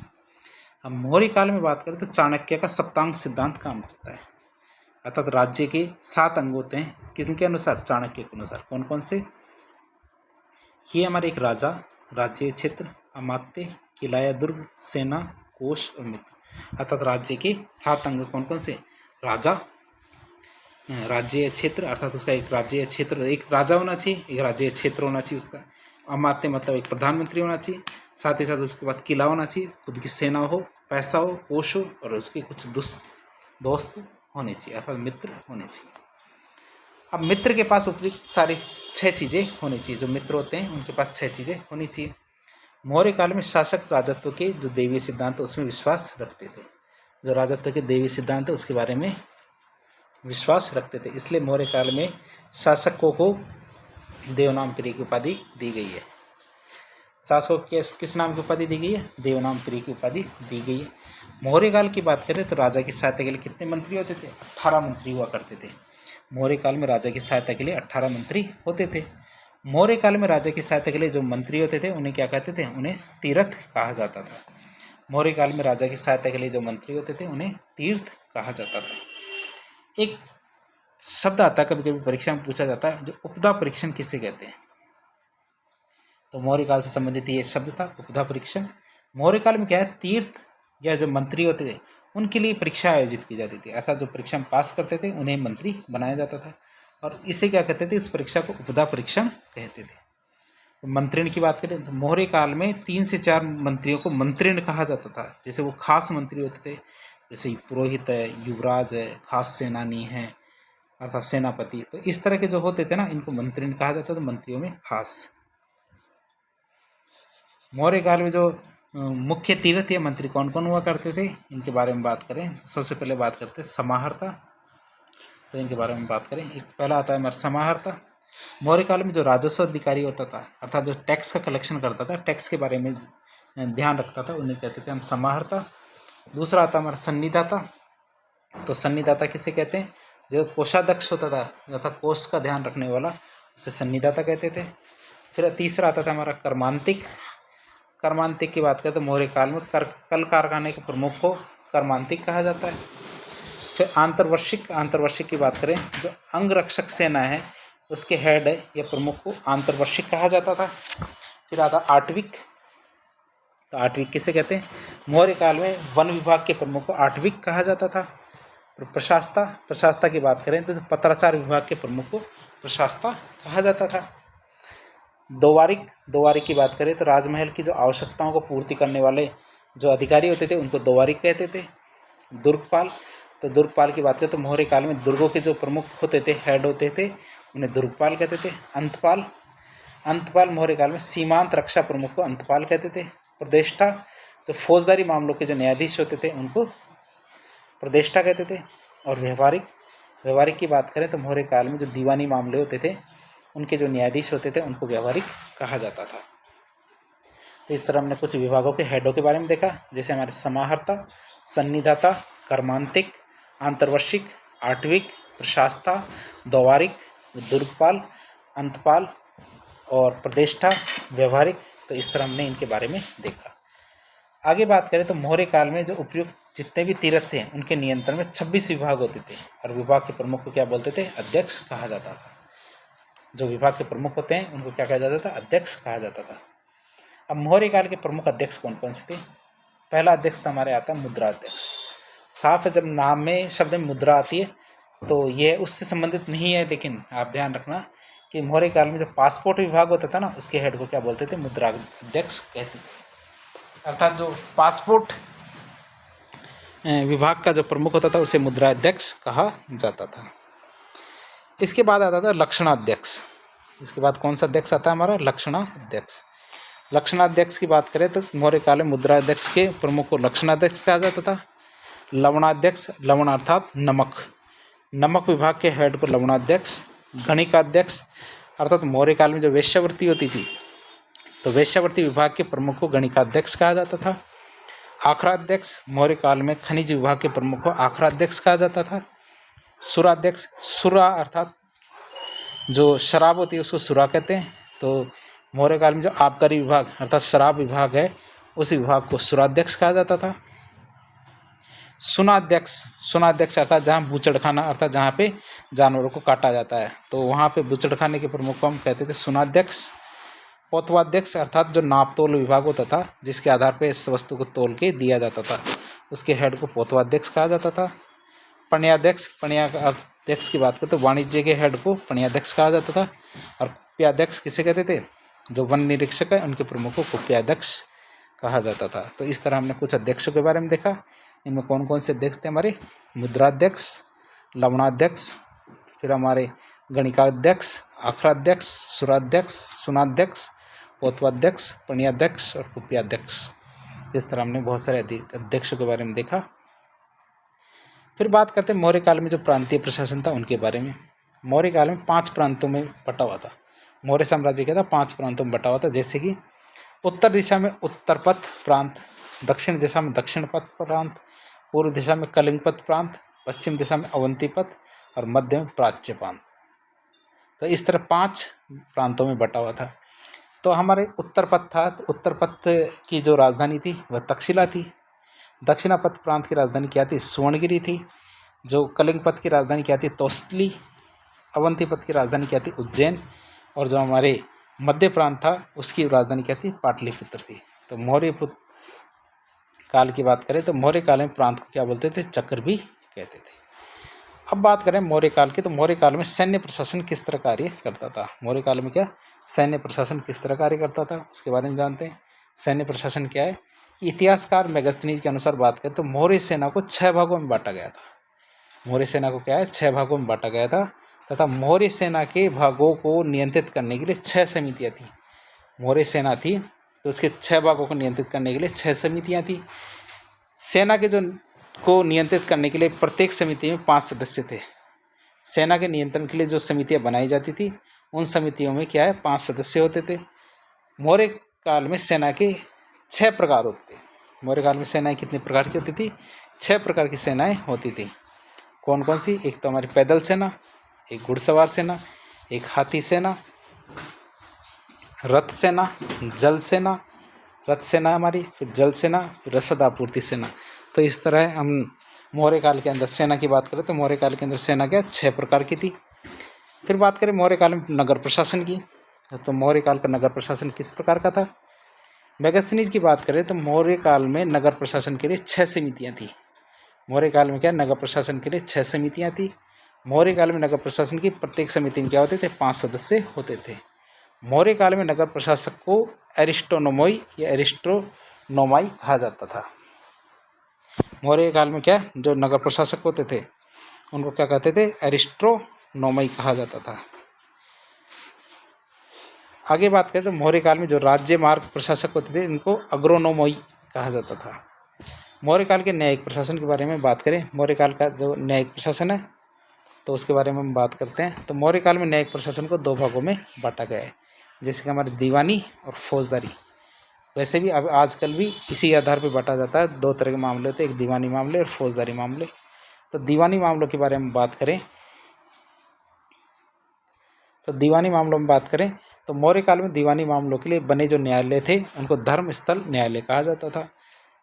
अब मौर्य काल में बात करें तो चाणक्य का सप्तांग सिद्धांत काम करता है, अर्थात राज्य के 7 अंग होते हैं। किसके अनुसार, चाणक्य के अनुसार। कौन कौन से, ये हमारे एक राजा, राज्य क्षेत्र, अमात्य, किला, दुर्ग, सेना, कोष और मित्र। अर्थात राज्य के 7 अंग कौन कौन से, राजा, राज्य क्षेत्र अर्थात उसका एक राज्य क्षेत्र, एक राजा होना चाहिए, एक राज्य क्षेत्र होना चाहिए उसका, अमात्य मतलब एक प्रधानमंत्री होना चाहिए, साथ ही साथ उसके बाद किला होना चाहिए, खुद की सेना हो, पैसा हो, कोष हो, और उसके कुछ दोस्त होने चाहिए अर्थात मित्र होने चाहिए। अब मित्र के पास उपयुक्त सारी 6 चीज़ें होनी चाहिए। जो मित्र होते हैं उनके पास 6 चीज़ें होनी चाहिए। मौर्य काल में शासक राजत्व के जो दैवीय सिद्धांत है उसमें विश्वास रखते थे। जो राजत्व के दैवीय सिद्धांत है उसके बारे में विश्वास रखते थे, इसलिए मौर्य काल में शासकों को देवनाम प्रिय की उपाधि दी गई है। शासकों को किस नाम की उपाधि दी गई है? देवनाम प्रिय की उपाधि दी गई है। मौर्य काल की बात करें तो राजा की सहायता के लिए कितने मंत्री होते थे? 18 मंत्री हुआ करते थे। मौर्य काल में राजा की सहायता के लिए 18 मंत्री होते थे। मौर्य काल में राजा की सहायता के लिए जो मंत्री होते थे उन्हें क्या कहते थे? उन्हें तीर्थ कहा जाता था। मौर्य काल में राजा की सहायता के लिए जो मंत्री होते थे उन्हें तीर्थ कहा जाता था। एक शब्द आता है, कभी कभी परीक्षा में पूछा जाता है, जो उपधा परीक्षण किसे कहते हैं? तो मौर्य काल से संबंधित ये शब्द था, उपधा परीक्षण। मौर्य काल में क्या है, तीर्थ या जो मंत्री होते थे उनके लिए परीक्षा आयोजित की जाती थी, अर्थात जो परीक्षा में पास करते थे उन्हें मंत्री बनाया जाता था, और इसे क्या कहते थे? इस परीक्षा को उपधा परीक्षण कहते थे। तो मंत्रिण की बात करें तो मौर्य काल में 3 से 4 मंत्रियों को मंत्रिण कहा जाता था। जैसे वो खास मंत्री होते थे, जैसे पुरोहित है, युवराज है, खास सेनानी है अर्थात सेनापति। तो इस तरह के जो होते थे ना, इनको मंत्रिण कहा जाता था, मंत्रियों में खास। मौर्य काल में जो मुख्य तीर्थीय मंत्री कौन कौन हुआ करते थे, इनके बारे में बात करें। सबसे पहले बात करते हैं समाहर्ता। तो इनके बारे में बात करें, एक पहला आता है हमारा समाहर्ता। मौर्य काल में जो राजस्व अधिकारी होता था अर्थात जो टैक्स का कलेक्शन करता था, टैक्स के बारे में ध्यान रखता था, उन्हें कहते थे हम समाहर्ता। दूसरा आता हमारा सन्निधाता। तो सन्निधाता किसे कहते हैं? जो कोषाध्यक्ष होता था, जो था कोष का ध्यान रखने वाला, उसे सन्निधाता कहते थे। फिर तीसरा आता था हमारा कर्मांतिक। कर्मांतिक की बात करें तो मौर्य काल में कल कारखाने के प्रमुख को कर्मांतिक कहा जाता है। फिर आंतरवर्षिक। आंतरवर्षिक की बात करें, जो अंगरक्षक सेना है उसके हेड है या प्रमुख को आंतरवर्षिक कहा जाता था। फिर आता आठविक। तो आठविक किसे कहते हैं? मौर्य काल में वन विभाग के प्रमुख को आठविक कहा जाता था। प्रशास्ता। प्रशास्ता की बात करें तो पत्राचार विभाग के प्रमुख को प्रशास्ता कहा जाता था। दोवारिक। दोवारिक की बात करें तो राजमहल की जो आवश्यकताओं को पूर्ति करने वाले जो अधिकारी होते थे उनको दोवारिक कहते थे। दुर्गपाल। तो दुर्गपाल की बात करें तो मौर्य काल में दुर्गों के जो प्रमुख होते थे, हेड होते थे, उन्हें दुर्गपाल कहते थे। अंतपाल। अंतपाल मौर्य काल में सीमांत रक्षा प्रमुख को अंतपाल कहते थे। प्रदेष्टा। जो फौजदारी मामलों के जो न्यायाधीश होते थे उनको प्रदेष्टा कहते थे। और व्यवहारिक। व्यवहारिक की बात करें तो मौर्य काल में जो दीवानी मामले होते थे उनके जो न्यायाधीश होते थे उनको व्यवहारिक कहा जाता था। तो इस तरह हमने कुछ विभागों के हेडों के बारे में देखा, जैसे हमारे समाहर्ता, सन्निधाता, कर्मांतिक, आंतरवर्षिक, आठविक, प्रशास्ता, द्वारिक, दुर्गपाल, अंतपाल और प्रदेष्टा, व्यवहारिक। तो इस तरह हमने इनके बारे में देखा। आगे बात करें तो मौर्य काल में जो उपयुक्त जितने भी तीर्थ थे उनके नियंत्रण में 26 विभाग होते थे, और विभाग के प्रमुख को क्या बोलते थे? अध्यक्ष कहा जाता था। जो विभाग के प्रमुख होते हैं उनको क्या कहा जाता था? अध्यक्ष कहा जाता था। अब मौर्य काल के प्रमुख अध्यक्ष कौन कौन से थे? पहला अध्यक्ष हमारे आता है मुद्रा अध्यक्ष। साफ है, जब नाम में शब्द में मुद्रा आती है तो ये उससे संबंधित नहीं है, लेकिन आप ध्यान रखना कि मौर्य काल में जो पासपोर्ट विभाग होता था ना, उसके हेड को क्या बोलते थे? मुद्रा अध्यक्ष कहते थे। अर्थात जो पासपोर्ट विभाग का जो प्रमुख होता था उसे मुद्रा अध्यक्ष कहा जाता था। इसके बाद आता था लक्षणाध्यक्ष। इसके बाद कौन सा अध्यक्ष आता है? हमारा लक्षणाध्यक्ष। लक्षणाध्यक्ष की बात करें तो मौर्य काल में मुद्रा अध्यक्ष के प्रमुख को लक्षणाध्यक्ष कहा जाता था। लवणाध्यक्ष, लवण अर्थात नमक, नमक विभाग के हेड को लवणाध्यक्ष। गणिकाध्यक्ष अर्थात मौर्य काल में जो वेश्यावृत्ति होती थी तो वेश्यावृत्ति विभाग के प्रमुख को गणिकाध्यक्ष कहा जाता था। आखराध्यक्ष, मौर्य काल में खनिज विभाग के प्रमुख को आखराध्यक्ष कहा जाता था। सुराध्यक्ष, सुरा अर्थात जो शराब होती है उसको सुरा कहते हैं। तो मौर्य काल में जो आबकारी विभाग अर्थात शराब विभाग है उस विभाग को सुराध्यक्ष कहा जाता था। सुनाध्यक्ष, सुनाध्यक्ष अर्थात जहाँ बूचड़खाना अर्थात जहाँ पे जानवरों को काटा जाता है तो वहाँ पे बूचड़खाने के प्रमुख को हम कहते थे सुनाध्यक्ष। पौतवाध्यक्ष अर्थात जो नाप तोल विभाग होता था जिसके आधार पर इस वस्तु को तोल के दिया जाता था उसके हेड को पौतवाध्यक्ष कहा जाता था। पण्याध्यक्ष, पण्याध्यक्ष की बात करें तो वाणिज्य के हेड को पण्याध्यक्ष कहा जाता था। और प्याध्यक्ष किसे कहते थे? जो वन निरीक्षक है उनके प्रमुख को कुप्याध्यक्ष कहा जाता था। तो इस तरह हमने कुछ अध्यक्षों के बारे में देखा। इनमें कौन कौन से अध्यक्ष थे हमारे? मुद्राध्यक्ष, लवणाध्यक्ष, फिर हमारे गणिकाध्यक्ष, आखराध्यक्ष, सुराध्यक्ष, सुनाध्यक्ष, पोतवाध्यक्ष, पणियाध्यक्ष और कुप्याध्यक्ष। इस तरह हमने बहुत सारे अध्यक्षों के बारे में देखा। फिर बात करते हैं मौर्य काल में जो प्रांतीय प्रशासन था उनके बारे में। मौर्य काल में 5 प्रांतों में बटा हुआ था। मौर्य साम्राज्य क्या था? 5 प्रांतों में बटा हुआ था। जैसे कि उत्तर दिशा में उत्तरपथ प्रांत, दक्षिण दिशा में दक्षिणपथ प्रांत, पूर्व दिशा में कलिंगपथ प्रांत, पश्चिम दिशा में अवंतीपथ और मध्य में प्राच्य प्रांत। तो इस तरह 5 प्रांतों में बटा हुआ था। तो हमारे उत्तरपथ था, तो उत्तरपथ की जो राजधानी थी वह तक्षशिला थी। दक्षिणापथ प्रांत की राजधानी क्या थी? सुवर्णगिरी थी। जो कलिंगपथ की राजधानी क्या थी? तौस्तिली। अवंतीपथ की राजधानी क्या थी? उज्जैन। और जो हमारे मध्य प्रांत था उसकी राजधानी क्या थी? पाटलिपुत्र थी। तो मौर्य काल की बात करें तो मौर्य काल में प्रांत को क्या बोलते थे? चक्र भी कहते थे। अब बात करें मौर्य काल की, तो मौर्य काल में सैन्य प्रशासन किस तरह कार्य करता था? मौर्य काल में क्या सैन्य प्रशासन किस तरह कार्य करता था उसके बारे में जानते हैं। सैन्य प्रशासन क्या है? इतिहासकार मेगस्थनीज के अनुसार बात करें तो मौर्य सेना को 6 भागों में बांटा गया था। मौर्य सेना को क्या है? 6 भागों में बांटा गया था तथा मौर्य सेना के भागों को नियंत्रित करने के लिए 6 समितियाँ थी। मौर्य सेना थी तो उसके 6 भागों को नियंत्रित करने के लिए 6 समितियाँ थी। सेना के जो को नियंत्रित करने के लिए प्रत्येक समिति में 5 सदस्य थे। सेना के नियंत्रण के लिए जो समितियां बनाई जाती थी उन समितियों में क्या है? 5 सदस्य होते थे। मौर्य काल में सेना के 6 प्रकार होते थे। मौर्य काल में सेनाएं कितने प्रकार की होती थी? 6 प्रकार की सेनाएं होती थी। कौन कौन सी? एक तो हमारी पैदल सेना, एक घुड़सवार सेना, एक हाथी सेना, रथ सेना, जल सेना, रथ सेना हमारी, फिर जल सेना, फिर रसद आपूर्ति सेना। तो इस तरह हम मौर्य काल के अंदर सेना की बात करें तो मौर्य काल के अंदर सेना क्या 6 प्रकार की थी। फिर बात करें मौर्य काल में नगर प्रशासन की, तो मौर्य काल का नगर प्रशासन किस प्रकार का था? मेगस्थनीज की बात करें तो मौर्य काल में नगर प्रशासन के लिए 6 समितियाँ थी। मौर्य काल में क्या नगर प्रशासन के लिए 6 समितियाँ थी। मौर्य काल में नगर प्रशासन की प्रत्येक समिति में क्या होते थे? 5 सदस्य होते थे। मौर्य काल में नगर प्रशासक को एरिस्टोनोमोई या एरिस्ट्रोनोमाई कहा जाता था। मौर्य काल में क्या जो नगर प्रशासक होते थे उनको क्या कहते थे? एरिस्ट्रोनोमाई कहा जाता था। आगे बात करें तो मौर्य काल में जो राज्य मार्ग प्रशासक होते थे इनको अग्रोनोमोई कहा जाता था। मौर्य काल के न्यायिक प्रशासन के बारे में बात करें, मौर्य काल का जो न्यायिक प्रशासन है तो उसके बारे में हम बात करते हैं। तो मौर्य काल में न्यायिक प्रशासन को 2 भागों में बांटा गया है, जैसे कि हमारे दीवानी और फौजदारी। वैसे भी अब आजकल भी इसी आधार पर बांटा जाता है। 2 तरह के मामले होते हैं, एक दीवानी मामले और फौजदारी मामले। तो दीवानी मामलों के बारे में बात करें तो मौर्य काल में दीवानी मामलों के लिए बने जो न्यायालय थे उनको धर्म स्थल न्यायालय कहा जाता था।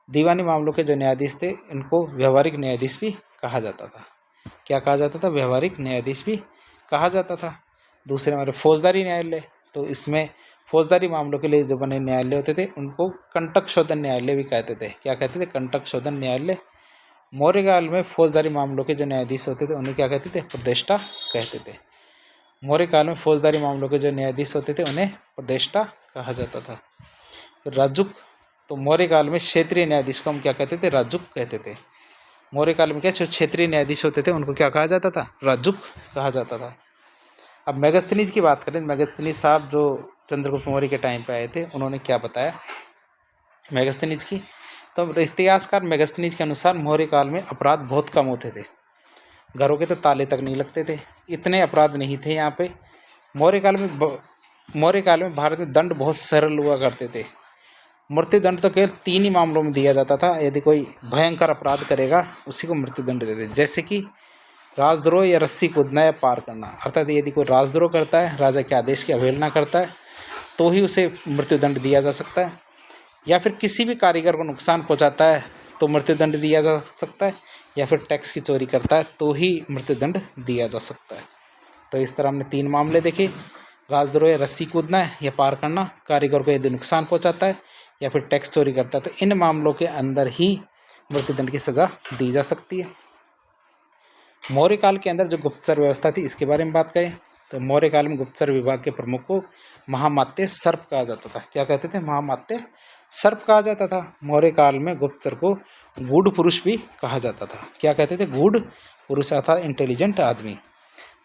दीवानी मामलों के जो न्यायाधीश थे इनको व्यवहारिक न्यायाधीश भी कहा जाता था। क्या कहा जाता था? व्यवहारिक न्यायाधीश भी कहा जाता था। दूसरे हमारे फौजदारी न्यायालय, तो इसमें फौजदारी मामलों के लिए जो बने न्यायालय होते थे उनको कंटक शोधन न्यायालय भी कहते थे। क्या कहते थे? कंटक शोधन न्यायालय। मौर्य काल में फौजदारी मामलों के जो न्यायाधीश होते थे उन्हें क्या कहते थे? प्रदेष्टा कहते थे। मौर्य काल में फौजदारी मामलों के जो न्यायाधीश होते थे उन्हें प्रदेष्टा कहा जाता था। फिर राजुक, तो मौर्य काल में क्षेत्रीय न्यायाधीश को हम क्या कहते थे? राजुक कहते थे। मौर्य काल में क्या जो क्षेत्रीय न्यायाधीश होते थे उनको क्या कहा जाता था? राजुक कहा जाता था। अब मेगस्थनीज की बात करें, मेगस्थनीज साहब जो चंद्रगुप्त मौर्य के टाइम पे आए थे उन्होंने क्या बताया मेगस्थनीज की? तो इतिहासकार मेगस्थनीज के अनुसार मौर्य काल में अपराध बहुत कम होते थे। घरों के तो ताले तक नहीं लगते थे, इतने अपराध नहीं थे यहाँ पे। मौर्य काल में भारत में दंड बहुत सरल हुआ करते थे। मृत्युदंड तो केवल 3 ही मामलों में दिया जाता था। यदि कोई भयंकर अपराध करेगा उसी को मृत्युदंड देते, जैसे कि राजद्रोह या रस्सी कूदना या पार करना। अर्थात यदि कोई राजद्रोह करता है, राजा के आदेश की अवहेलना करता है तो ही उसे मृत्युदंड दिया जा सकता है, या फिर किसी भी कारीगर को नुकसान पहुंचाता है तो मृत्युदंड दिया जा सकता है, या फिर टैक्स की चोरी करता है तो ही मृत्युदंड दिया जा सकता है। तो इस तरह हमने 3 मामले देखे, राजद्रोह या रस्सी कूदना है या पार करना, कारीगर को यदि नुकसान पहुंचाता है या फिर टैक्स चोरी करता है, तो इन मामलों के अंदर ही मृत्युदंड की सज़ा दी जा सकती है। मौर्य काल के अंदर जो गुप्तचर व्यवस्था थी इसके बारे में बात करें तो मौर्य काल में गुप्तचर विभाग के प्रमुख को महामात्य सर्प कहा जाता था। क्या कहते थे? महामात्य सर्प कहा जाता था। मौर्य काल में गुप्तचर को गूढ़ पुरुष भी कहा जाता था। क्या कहते थे? गूढ़ पुरुष अर्थात इंटेलिजेंट आदमी।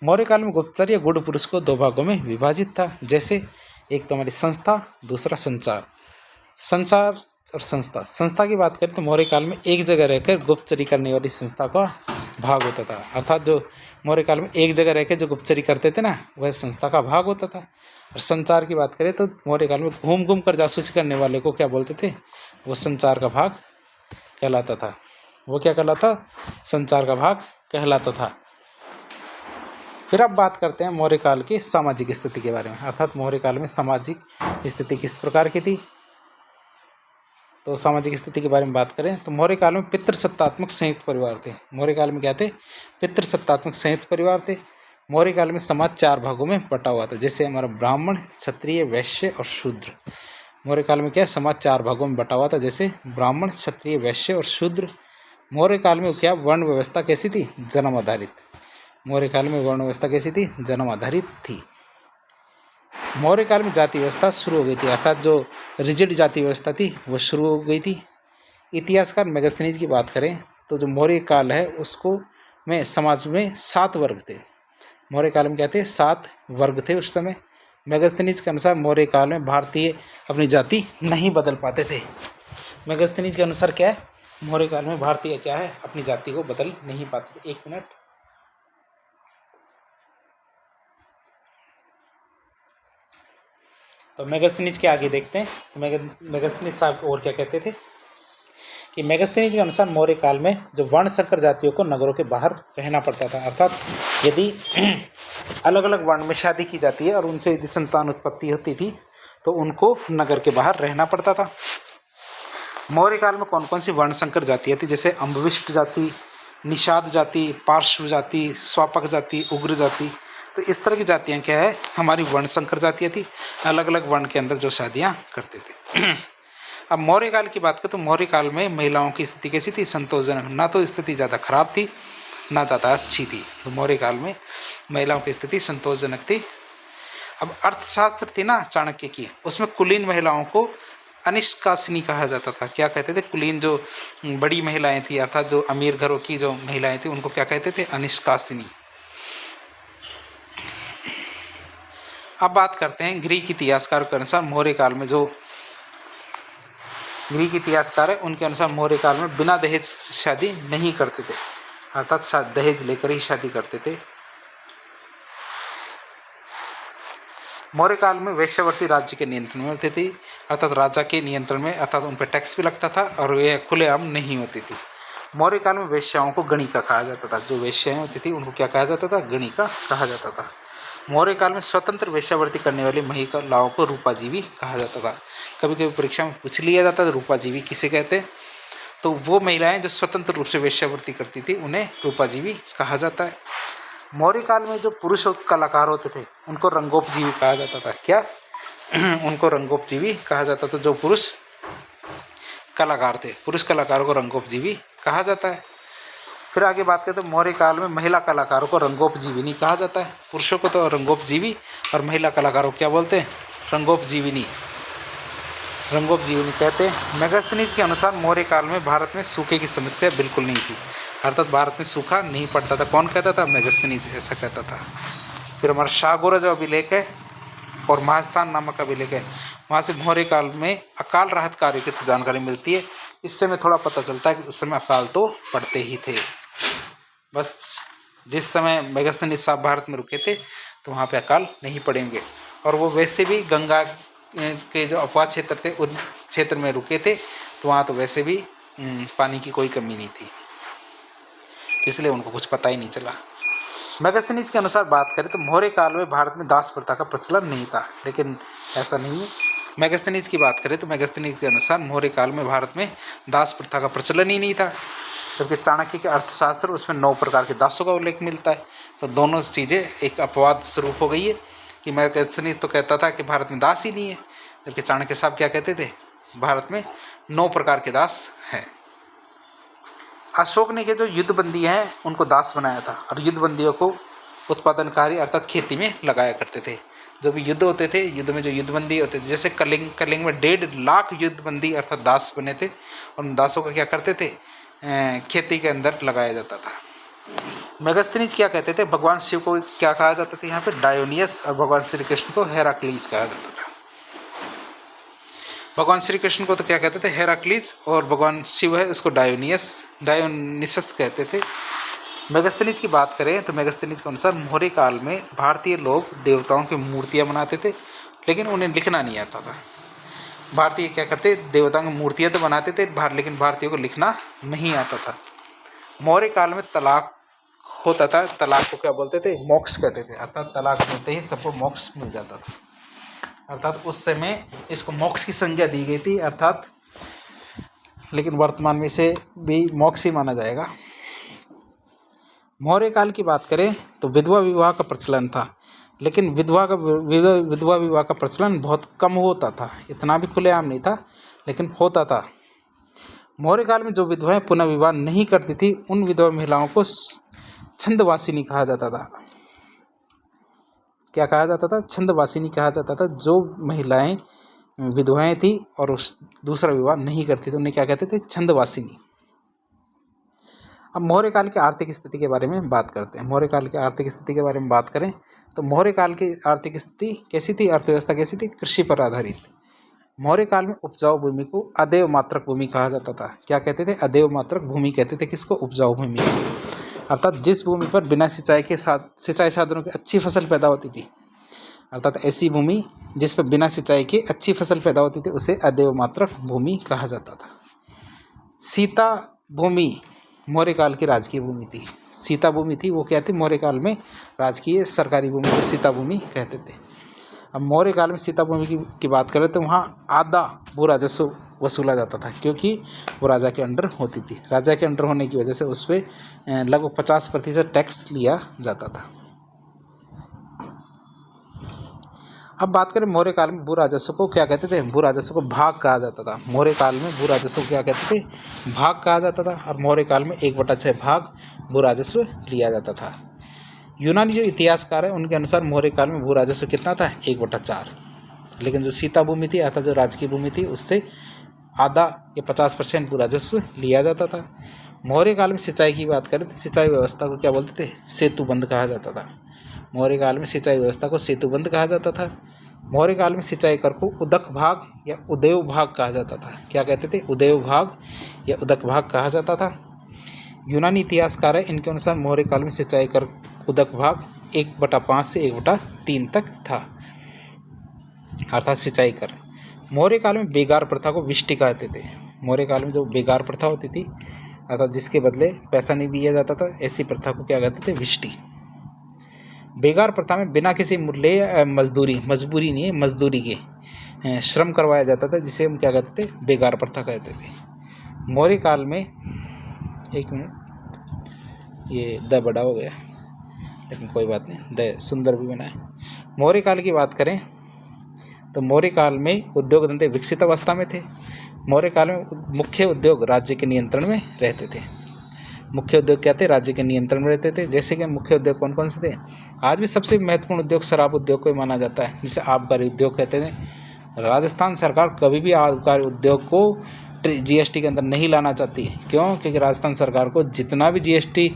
मौर्य काल में गुप्तचर या गूढ़ पुरुष को दो भागों में विभाजित था। जैसे एक तो हमारी संस्था, दूसरा संचार। संचार और संस्था। संस्था की बात करें तो मौर्य काल में एक जगह रहकर गुप्तचरी करने वाली संस्था का भाग होता था। अर्थात जो मौर्य काल में एक जगह रहकर जो गुप्तचरी करते थे ना, वह संस्था का भाग होता था। और संचार की बात करें तो मौर्य काल में घूम घूम कर जासूसी करने वाले को क्या बोलते थे? वो संचार का भाग कहलाता था। वो क्या कहलाता? संचार का भाग कहलाता था। फिर अब बात करते हैं मौर्य काल की सामाजिक स्थिति के बारे में। अर्थात मौर्य काल में सामाजिक स्थिति किस प्रकार की थी? तो सामाजिक स्थिति के बारे में बात करें तो मौर्य काल में पितृसत्तात्मक संयुक्त परिवार थे। मौर्य काल में क्या थे? पितृसत्तात्मक संयुक्त परिवार थे। मौर्य काल में समाज चार भागों में बटा हुआ था। जैसे हमारा ब्राह्मण, क्षत्रिय, वैश्य और शूद्र। मौर्य काल में क्या? समाज चार भागों में बटा हुआ था। जैसे ब्राह्मण, क्षत्रिय, वैश्य और शूद्र। मौर्य काल में क्या वर्ण व्यवस्था कैसी थी? जन्म आधारित। मौर्य काल में वर्ण व्यवस्था कैसी थी? जन्म आधारित थी। मौर्य काल में जाति व्यवस्था शुरू हो गई थी। अर्थात जो रिजिड जाति व्यवस्था थी वो शुरू हो गई थी। इतिहासकार मेगास्थनीज की बात करें तो जो मौर्य काल है उसको में समाज में 7 वर्ग थे। मौर्य काल में क्या थे? 7 वर्ग थे उस समय। मेगास्थनीज के अनुसार मौर्य काल में भारतीय अपनी जाति नहीं बदल पाते थे। मेगास्थनीज के अनुसार क्या है? मौर्य काल में भारतीय क्या है? अपनी जाति को बदल नहीं पाते थे। 1 मिनट। तो मेगास्थनीज के आगे देखते हैं। मेगास्थनीज साहब और क्या कहते थे कि मेगास्थनीज के अनुसार मौर्य काल में जो वर्ण संकर जातियों को नगरों के बाहर रहना पड़ता था। अर्थात यदि अलग अलग वर्ण में शादी की जाती है और उनसे यदि संतान उत्पत्ति होती थी तो उनको नगर के बाहर रहना पड़ता था। मौर्य काल में कौन कौन सी वर्ण संकर जातियाँ थी? जैसे अम्बविष्ट जाति, निषाद जाति, पार्श्व जाति, स्वापक जाति, उग्र जाति। तो इस तरह की जातियाँ क्या है? हमारी वर्ण संकर जातियाँ थी। अलग अलग वर्ण के अंदर जो शादियाँ करते थे। अब मौर्य काल की बात करें तो मौर्य काल में महिलाओं की स्थिति कैसी थी? संतोषजनक। ना तो स्थिति ज़्यादा खराब थी ना ज़्यादा अच्छी थी। तो मौर्य काल में महिलाओं की स्थिति संतोषजनक थी। अब अर्थशास्त्र थी ना चाणक्य की, उसमें कुलीन महिलाओं को अनिष्कासिनी कहा जाता था। क्या कहते थे? कुलीन जो बड़ी महिलाएं थी अर्थात जो अमीर घरों की जो महिलाएं थी उनको क्या कहते थे? अनिष्कासिनी। अब बात करते हैं ग्रीक इतिहासकार के अनुसार मौर्य काल में जो ग्रीक इतिहासकार है उनके अनुसार मौर्य काल में बिना दहेज शादी नहीं करते थे। अर्थात दहेज लेकर ही शादी करते थे। मौर्य काल में वेश्यावृत्ति राज्य के नियंत्रण में होती थी। अर्थात राजा के नियंत्रण में, अर्थात उन पर टैक्स भी लगता था और वे खुलेआम नहीं होती थी। मौर्य काल में वेश्याओं को गणिका कहा जाता था। जो वेश्याएं होती थी उनको क्या कहा जाता था? गणिका कहा जाता था। मौर्य काल में स्वतंत्र वेश्यावृत्ति करने वाली महिलाओं को रूपाजीवी कहा जाता था। कभी कभी परीक्षा में पूछ लिया जाता था रूपाजीवी किसे कहते हैं? तो वो महिलाएं जो स्वतंत्र रूप से वेश्यावृत्ति करती थी उन्हें रूपाजीवी कहा जाता है। मौर्य काल में जो पुरुष कलाकार होते थे उनको रंगोपजीवी कहा जाता था। क्या? उनको रंगोपजीवी कहा जाता था। जो पुरुष कलाकार थे, पुरुष कलाकारों को रंगोपजीवी कहा जाता है। फिर आगे बात करें तो मौर्य काल में महिला कलाकारों को रंगोपजीविनी कहा जाता है। पुरुषों को तो रंगोपजीवी और महिला कलाकारों को क्या बोलते हैं? रंगोपजीविनी। रंगोपजीविनी कहते हैं। मेगास्थनीज के अनुसार मौर्य काल में भारत में सूखे की समस्या बिल्कुल नहीं थी। अर्थात भारत में सूखा नहीं पड़ता था। कौन कहता था? मेगास्थनीज ऐसा कहता था। फिर हमारा शाहगोरा जो अभिलेख है और महास्थान नामक अभिलेख है, वहाँ से मौर्य काल में अकाल राहत कार्य की जानकारी मिलती है। इससे हमें थोड़ा पता चलता है कि उस समय अकाल तो पड़ते ही थे। बस जिस समय मेगास्थनीज साहब भारत में रुके थे तो वहाँ पे अकाल नहीं पड़ेंगे। और वो वैसे भी गंगा के जो अपवाद क्षेत्र थे उन क्षेत्र में रुके थे तो वहाँ तो वैसे भी पानी की कोई कमी नहीं थी, इसलिए उनको कुछ पता ही नहीं चला। मेगास्थनीज के अनुसार बात करें तो मौर्य काल में भारत में दास प्रथा का प्रचलन नहीं था, लेकिन ऐसा नहीं है। मेगास्थनीज की बात करें तो मेगास्थनीज के अनुसार मौर्य काल में भारत में दास प्रथा का प्रचलन ही नहीं था। जबकि चाणक्य के अर्थशास्त्र उसमें 9 प्रकार के दासों का उल्लेख मिलता है। तो दोनों चीज़ें एक अपवाद स्वरूप हो गई है कि मेगास्थनीज तो कहता था कि भारत में दास ही नहीं है, जबकि चाणक्य साहब क्या कहते थे? भारत में 9 प्रकार के दास हैं। अशोक ने के जो युद्धबंदी हैं उनको दास बनाया था और युद्धबंदियों को उत्पादन कार्य अर्थात खेती में लगाया करते थे। जो भी युद्ध होते थे, युद्ध में जो युद्धबंदी होते थे, जैसे कलिंग में 1.5 लाख युद्धबंदी अर्थात दास बने थे, और उन दासों का क्या करते थे, खेती के अंदर लगाया जाता था। मेगास्थनीज क्या कहते थे, भगवान शिव को क्या कहा जाता था यहाँ पे, डायोनियस, और भगवान श्री कृष्ण को हेराक्लीज कहा जाता था। भगवान श्री कृष्ण को तो क्या कहते थे, हेराक्लीज, और भगवान शिव है उसको डायोनिसस कहते थे। मेगास्थनीज की बात करें तो मेगास्थनीज के अनुसार मौर्य काल में भारतीय लोग देवताओं की मूर्तियां बनाते थे, लेकिन उन्हें लिखना नहीं आता था। भारतीय क्या करते, देवताओं की मूर्तियां तो बनाते थे लेकिन भारतीयों को लिखना नहीं आता था। मौर्य काल में तलाक होता था, तलाक को क्या बोलते थे, मोक्ष कहते थे, अर्थात तलाक मिलते ही सबको मोक्ष मिल जाता था, अर्थात उस समय इसको मोक्ष की संज्ञा दी गई थी, अर्थात लेकिन वर्तमान में इसे भी मोक्ष ही माना जाएगा। मौर्य काल की बात करें तो विधवा विवाह का प्रचलन था, लेकिन विधवा विवाह का प्रचलन बहुत कम होता था, इतना भी खुलेआम नहीं था, लेकिन होता था। मौर्य काल में जो विधवाएं पुनः विवाह नहीं करती थी, उन विधवा महिलाओं को छंदवासिनी कहा जाता था। क्या कहा जाता था, छंदवासिनी कहा जाता था। जो महिलाएं विधवाएं थी और उस दूसरा विवाह नहीं करती थी, उन्हें क्या कहते थे, छंदवासिनी। अब मौर्य काल की आर्थिक स्थिति के बारे में बात करते हैं। मौर्य काल की आर्थिक स्थिति के बारे में बात करें तो मौर्य काल की आर्थिक स्थिति कैसी थी, अर्थव्यवस्था कैसी थी, कृषि पर आधारित। मौर्य काल में उपजाऊ भूमि को अदेव मात्रक भूमि कहा जाता था। क्या कहते थे, अदेव मात्रक भूमि कहते थे किसको, उपजाऊ भूमि, अर्थात जिस भूमि पर बिना सिंचाई साधनों की अच्छी फसल पैदा होती थी, अर्थात ऐसी भूमि जिस पर बिना सिंचाई के अच्छी फसल पैदा होती थी, उसे अदेव मात्रक भूमि कहा जाता था। सीता भूमि मौर्य काल की राजकीय भूमि थी। सीता भूमि थी वो क्या थी, मौर्य काल में राजकीय सरकारी भूमि को सीता भूमि कहते थे। अब मौर्य काल में सीता भूमि की बात करें तो वहाँ आधा भू राजस्व वसूला जाता था, क्योंकि वो राजा के अंडर होती थी। राजा के अंडर होने की वजह से उस पर लगभग 50% टैक्स लिया जाता था। अब बात करें मौर्य काल में भू राजस्व को क्या कहते थे, भू राजस्व को भाग कहा जाता था। मौर्य काल में भू राजस्व को क्या कहते थे, भाग कहा जाता था, और मौर्य काल में 1/6 भाग भू राजस्व लिया जाता था। यूनानी जो इतिहासकार है उनके अनुसार मौर्य काल में भू राजस्व कितना था, 1/4, लेकिन जो सीता भूमि थी अर्थात जो राजकीय भूमि थी उससे आधा या 50% भू राजस्व लिया जाता था। मौर्य काल में सिंचाई की बात करें तो सिंचाई व्यवस्था को क्या बोलते थे, सेतुबंध कहा जाता था। मौर्य काल में सिंचाई व्यवस्था को सेतुबंध कहा जाता था। मौर्य काल में सिंचाई कर को उदक भाग या उदेव भाग कहा जाता था। क्या कहते थे, उदेव भाग या उदक भाग कहा जाता था। यूनानी इतिहासकार है इनके अनुसार मौर्य काल में सिंचाई कर उदक भाग 1/5 से 1/3 तक था, अर्थात सिंचाई कर। मौर्य काल में बेगार प्रथा को विष्टि कहते थे। मौर्य काल में जो बेगार प्रथा होती थी अर्थात जिसके बदले पैसा नहीं दिया जाता था, ऐसी प्रथा को क्या कहते थे, विष्टि। बेगार प्रथा में बिना किसी मूल्य मजबूरी नहीं है, मजदूरी के श्रम करवाया जाता था, जिसे हम क्या कहते थे, बेगार प्रथा कहते थे। मौर्य काल में, एक मिनट, ये द बड़ा हो गया लेकिन कोई बात नहीं, द सुंदर भी बना है। मौर्य काल की बात करें तो मौर्य काल में उद्योग धंधे विकसित अवस्था में थे। मौर्य काल में मुख्य उद्योग राज्य के नियंत्रण में रहते थे। मुख्य उद्योग क्या थे, राज्य के नियंत्रण में रहते थे। जैसे कि मुख्य उद्योग कौन कौन से थे, आज भी सबसे महत्वपूर्ण उद्योग शराब उद्योग को माना जाता है, जिसे आबकारी उद्योग कहते थे। राजस्थान सरकार कभी भी आबकारी उद्योग को जीएसटी के अंदर नहीं लाना चाहती है। क्यों, क्योंकि राजस्थान सरकार को जितना भी जीएसटी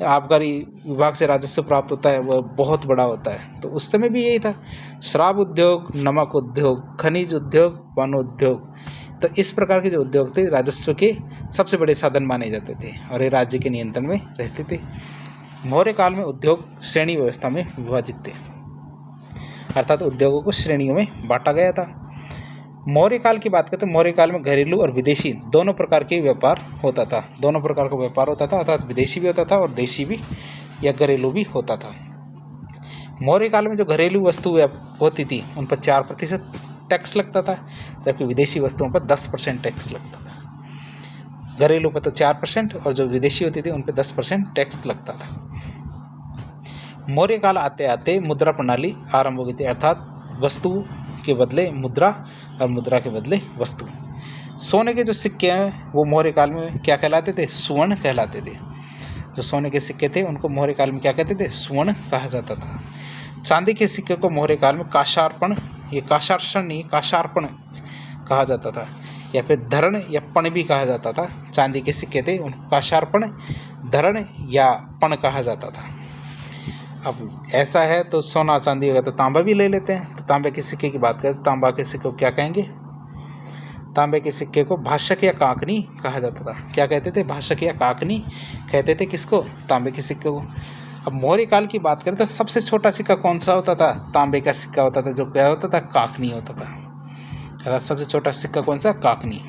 आबकारी विभाग से राजस्व प्राप्त होता है वह बहुत बड़ा होता है। तो उस समय भी यही था, शराब उद्योग, नमक उद्योग, खनिज उद्योग, वन उद्योग। तो इस प्रकार के जो उद्योग थे राजस्व के सबसे बड़े साधन माने जाते थे और ये राज्य के नियंत्रण में रहते थे। मौर्य काल में उद्योग श्रेणी व्यवस्था में विभाजित थे, अर्थात उद्योगों को श्रेणियों में बांटा गया था। मौर्य काल की बात करते हैं, मौर्य काल में घरेलू और विदेशी दोनों प्रकार के व्यापार होता था। दोनों प्रकार का व्यापार होता था, अर्थात विदेशी भी होता था और देशी भी या घरेलू भी होता था। मौर्य काल में जो घरेलू वस्तु होती थी उन पर 4% टैक्स लगता था, जबकि विदेशी वस्तुओं पर 10% टैक्स लगता था। घरेलू पर तो 4% और जो विदेशी होती थी उन पर 10% टैक्स लगता था। मौर्य काल आते आते मुद्रा प्रणाली आरंभ हो गई थी, अर्थात वस्तु के बदले मुद्रा और मुद्रा के बदले वस्तु। सोने के जो सिक्के हैं वो मौर्य काल में क्या कहलाते थे, सुवर्ण कहलाते थे। जो सोने के सिक्के थे उनको मौर्य काल में क्या कहते थे, स्वर्ण कहा जाता था। चांदी के सिक्के को मौर्य काल में काशार्पण, ये काशार्षण नहीं काशार्पण कहा जाता था, या फिर धरण या पण भी कहा जाता था। चांदी के सिक्के थे उनको काशार्पण, धरण या पण कहा जाता था। अब ऐसा है तो सोना चांदी होगा तो तांबा भी ले लेते हैं। तो तांबे के सिक्के की बात करें तो तांबा के सिक्के को क्या कहेंगे, तांबे के सिक्के को भाषक या काकनी कहा जाता था। क्या कहते थे, भाषक या काकनी कहते थे किसको, तांबे के सिक्के को। अब मौर्य काल की बात करें तो सबसे छोटा सिक्का कौन सा होता था, तांबे का सिक्का होता था, जो क्या होता था, काकनी होता था। सबसे छोटा सिक्का कौन सा, काकनी।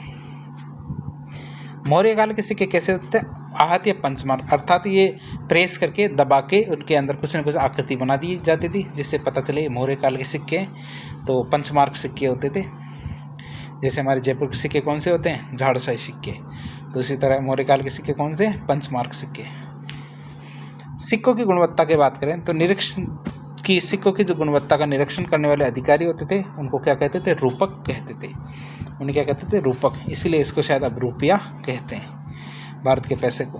मौर्य काल के सिक्के कैसे होते थे, आहत या पंचमार्क, अर्थात ये प्रेस करके दबा के उनके अंदर कुछ न कुछ आकृति बना दी जाती थी, जिससे पता चले मौर्य काल के सिक्के। तो पंचमार्क सिक्के होते थे। जैसे हमारे जयपुर के सिक्के कौन से होते हैं, झाड़साई सिक्के। तो इसी तरह मौर्य काल के सिक्के कौन से, पंचमार्क सिक्के। सिक्कों की गुणवत्ता की बात करें तो निरीक्षण की, सिक्कों की जो गुणवत्ता का निरीक्षण करने वाले अधिकारी होते थे उनको क्या कहते थे, रूपक कहते थे। उन्हें क्या कहते थे, रूपक। इसीलिए इसको शायद अब रुपया कहते हैं, भारत के पैसे को।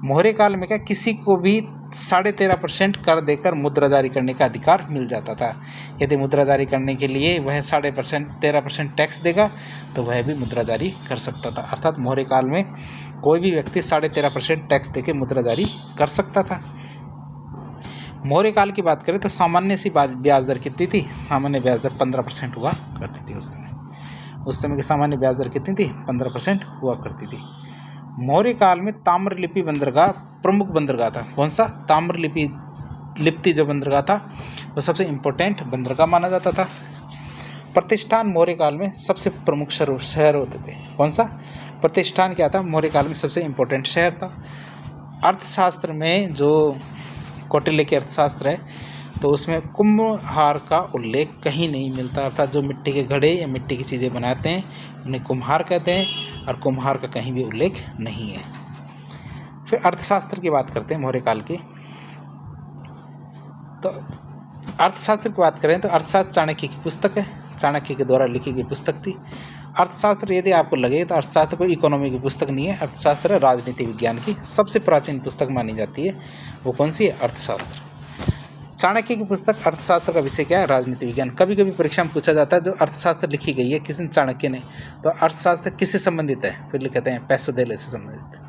मौर्य काल में क्या किसी को भी 13.5% कर देकर मुद्रा जारी करने का अधिकार मिल जाता था। यदि मुद्रा जारी करने के लिए वह 13% टैक्स देगा तो वह भी मुद्रा जारी कर सकता था। अर्थात मौर्य काल में कोई भी व्यक्ति 13.5% टैक्स देकर मुद्रा जारी कर सकता था। मौर्य काल की बात करें तो सामान्य सी ब्याज दर कितनी थी, सामान्य ब्याज दर 15% हुआ करती थी उस समय। उस समय की सामान्य ब्याज दर कितनी थी, 15% हुआ करती थी। मौर्य काल में ताम्रलिपि बंदरगाह प्रमुख बंदरगाह था। कौन सा, ताम्रलिप्ति जो बंदरगाह था वो सबसे इम्पोर्टेंट बंदरगाह माना जाता था। प्रतिष्ठान मौर्य काल में सबसे प्रमुख शहर होते थे। कौन सा, प्रतिष्ठान क्या था, मौर्य काल में सबसे इम्पोर्टेंट शहर था। अर्थशास्त्र में जो कौटिल्य के अर्थशास्त्र है तो उसमें कुम्हार का उल्लेख कहीं नहीं मिलता। अर्थात जो मिट्टी के घड़े या मिट्टी की चीज़ें बनाते हैं उन्हें कुम्हार कहते हैं, और कुम्हार का कहीं भी उल्लेख नहीं है। फिर अर्थशास्त्र की बात करते हैं मौर्य काल की। तो अर्थशास्त्र की बात करें तो अर्थशास्त्र चाणक्य की पुस्तक है, चाणक्य के द्वारा लिखी गई पुस्तक थी। अर्थशास्त्र यदि आपको लगे तो अर्थशास्त्र कोई इकोनॉमी की पुस्तक नहीं है, अर्थशास्त्र राजनीति विज्ञान की सबसे प्राचीन पुस्तक मानी जाती है। वो कौन सी है, अर्थशास्त्र। चाणक्य की पुस्तक अर्थशास्त्र का विषय क्या है, राजनीति विज्ञान। कभी कभी परीक्षा में पूछा जाता है जो अर्थशास्त्र लिखी गई है किसने, चाणक्य ने, तो अर्थशास्त्र किससे संबंधित है, फिर लिखते हैं पैसोदेले से संबंधित,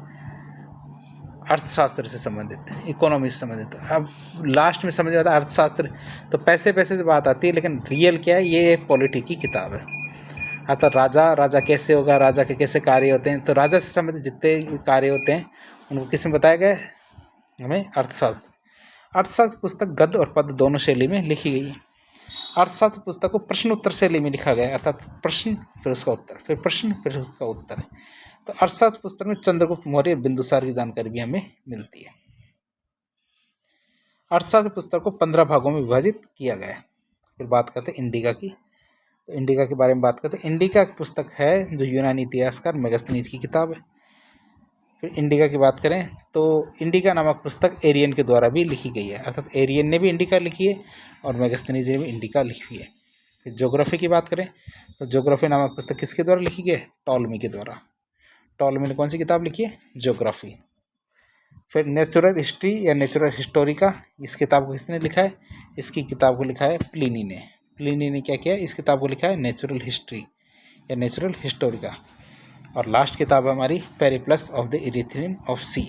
अर्थशास्त्र से संबंधित, इकोनॉमी से संबंधित। अब लास्ट में समझ आता है अर्थशास्त्र तो पैसे से बात आती है, लेकिन रियल क्या है, ये एक पॉलिटी की किताब है। अर्थात राजा कैसे होगा, राजा के कैसे कार्य होते हैं, तो राजा से संबंधित जितने कार्य होते हैं उनको किस में बताया गया है, हमें अर्थशास्त्र। अर्थशास्त्र पुस्तक गद्य और पद्य दोनों शैली में लिखी गई है। अर्थशास्त्र पुस्तक को प्रश्न उत्तर शैली में लिखा गया है, अर्थात प्रश्न फिर उसका उत्तर, फिर प्रश्न फिर उसका उत्तर। तो अर्थशास्त्र पुस्तक में चंद्रगुप्त मौर्य, बिंदुसार की जानकारी भी हमें मिलती है। अर्थशास्त्र पुस्तक को 15 भागों में विभाजित किया गया है। फिर बात करते हैं इंडिका की। तो इंडिका के बारे में बात करते हैं। इंडिका एक पुस्तक है जो यूनानी इतिहासकार मेगास्थनीज की किताब है। फिर इंडिका की बात करें तो इंडिका नामक पुस्तक एरियन के द्वारा भी लिखी गई है, अर्थात एरियन ने भी इंडिका लिखी है और मेगास्थनीज ने भी इंडिका लिखी है। फिर ज्योग्राफी की बात करें तो ज्योग्राफी नामक पुस्तक किसके द्वारा लिखी गई है, टॉलमी के द्वारा। टॉलमी ने कौन सी किताब लिखी है, ज्योग्राफी। फिर नेचुरल हिस्ट्री या नेचुरल हिस्टोरिका, इस किताब को किसने लिखा है, इसकी किताब को लिखा है प्लिनी ने। प्लिनी ने क्या किया, इस किताब को लिखा है नेचुरल हिस्ट्री या नेचुरल हिस्टोरिका। और लास्ट किताब है हमारी Periplus of the Erythraean of sea,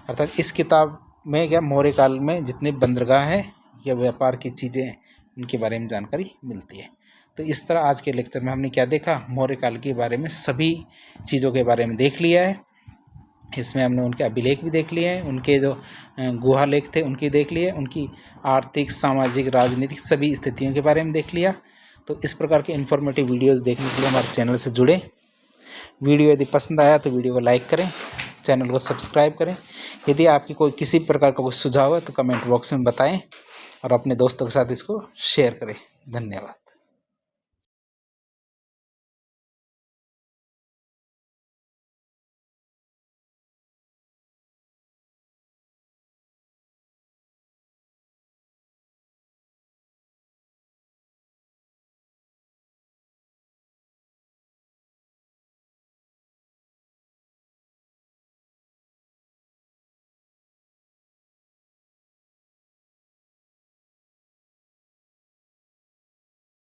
अर्थात इस किताब में क्या मौर्य काल में जितने बंदरगाह हैं या व्यापार की चीज़ें हैं उनके बारे में जानकारी मिलती है। तो इस तरह आज के लेक्चर में हमने क्या देखा, मौर्य काल के बारे में सभी चीज़ों के बारे में देख लिया है। इसमें हमने उनके अभिलेख भी देख लिए हैं, उनके जो गुहा लेख थे उनकी देख लिए, उनकी आर्थिक, सामाजिक, राजनीतिक सभी स्थितियों के बारे में देख लिया। तो इस प्रकार के इन्फॉर्मेटिव वीडियोस देखने के लिए हमारे चैनल से जुड़े। वीडियो यदि पसंद आया तो वीडियो को लाइक करें, चैनल को सब्सक्राइब करें। यदि आपकी कोई किसी प्रकार का कोई सुझाव है तो कमेंट बॉक्स में बताएं और अपने दोस्तों के साथ इसको शेयर करें। धन्यवाद।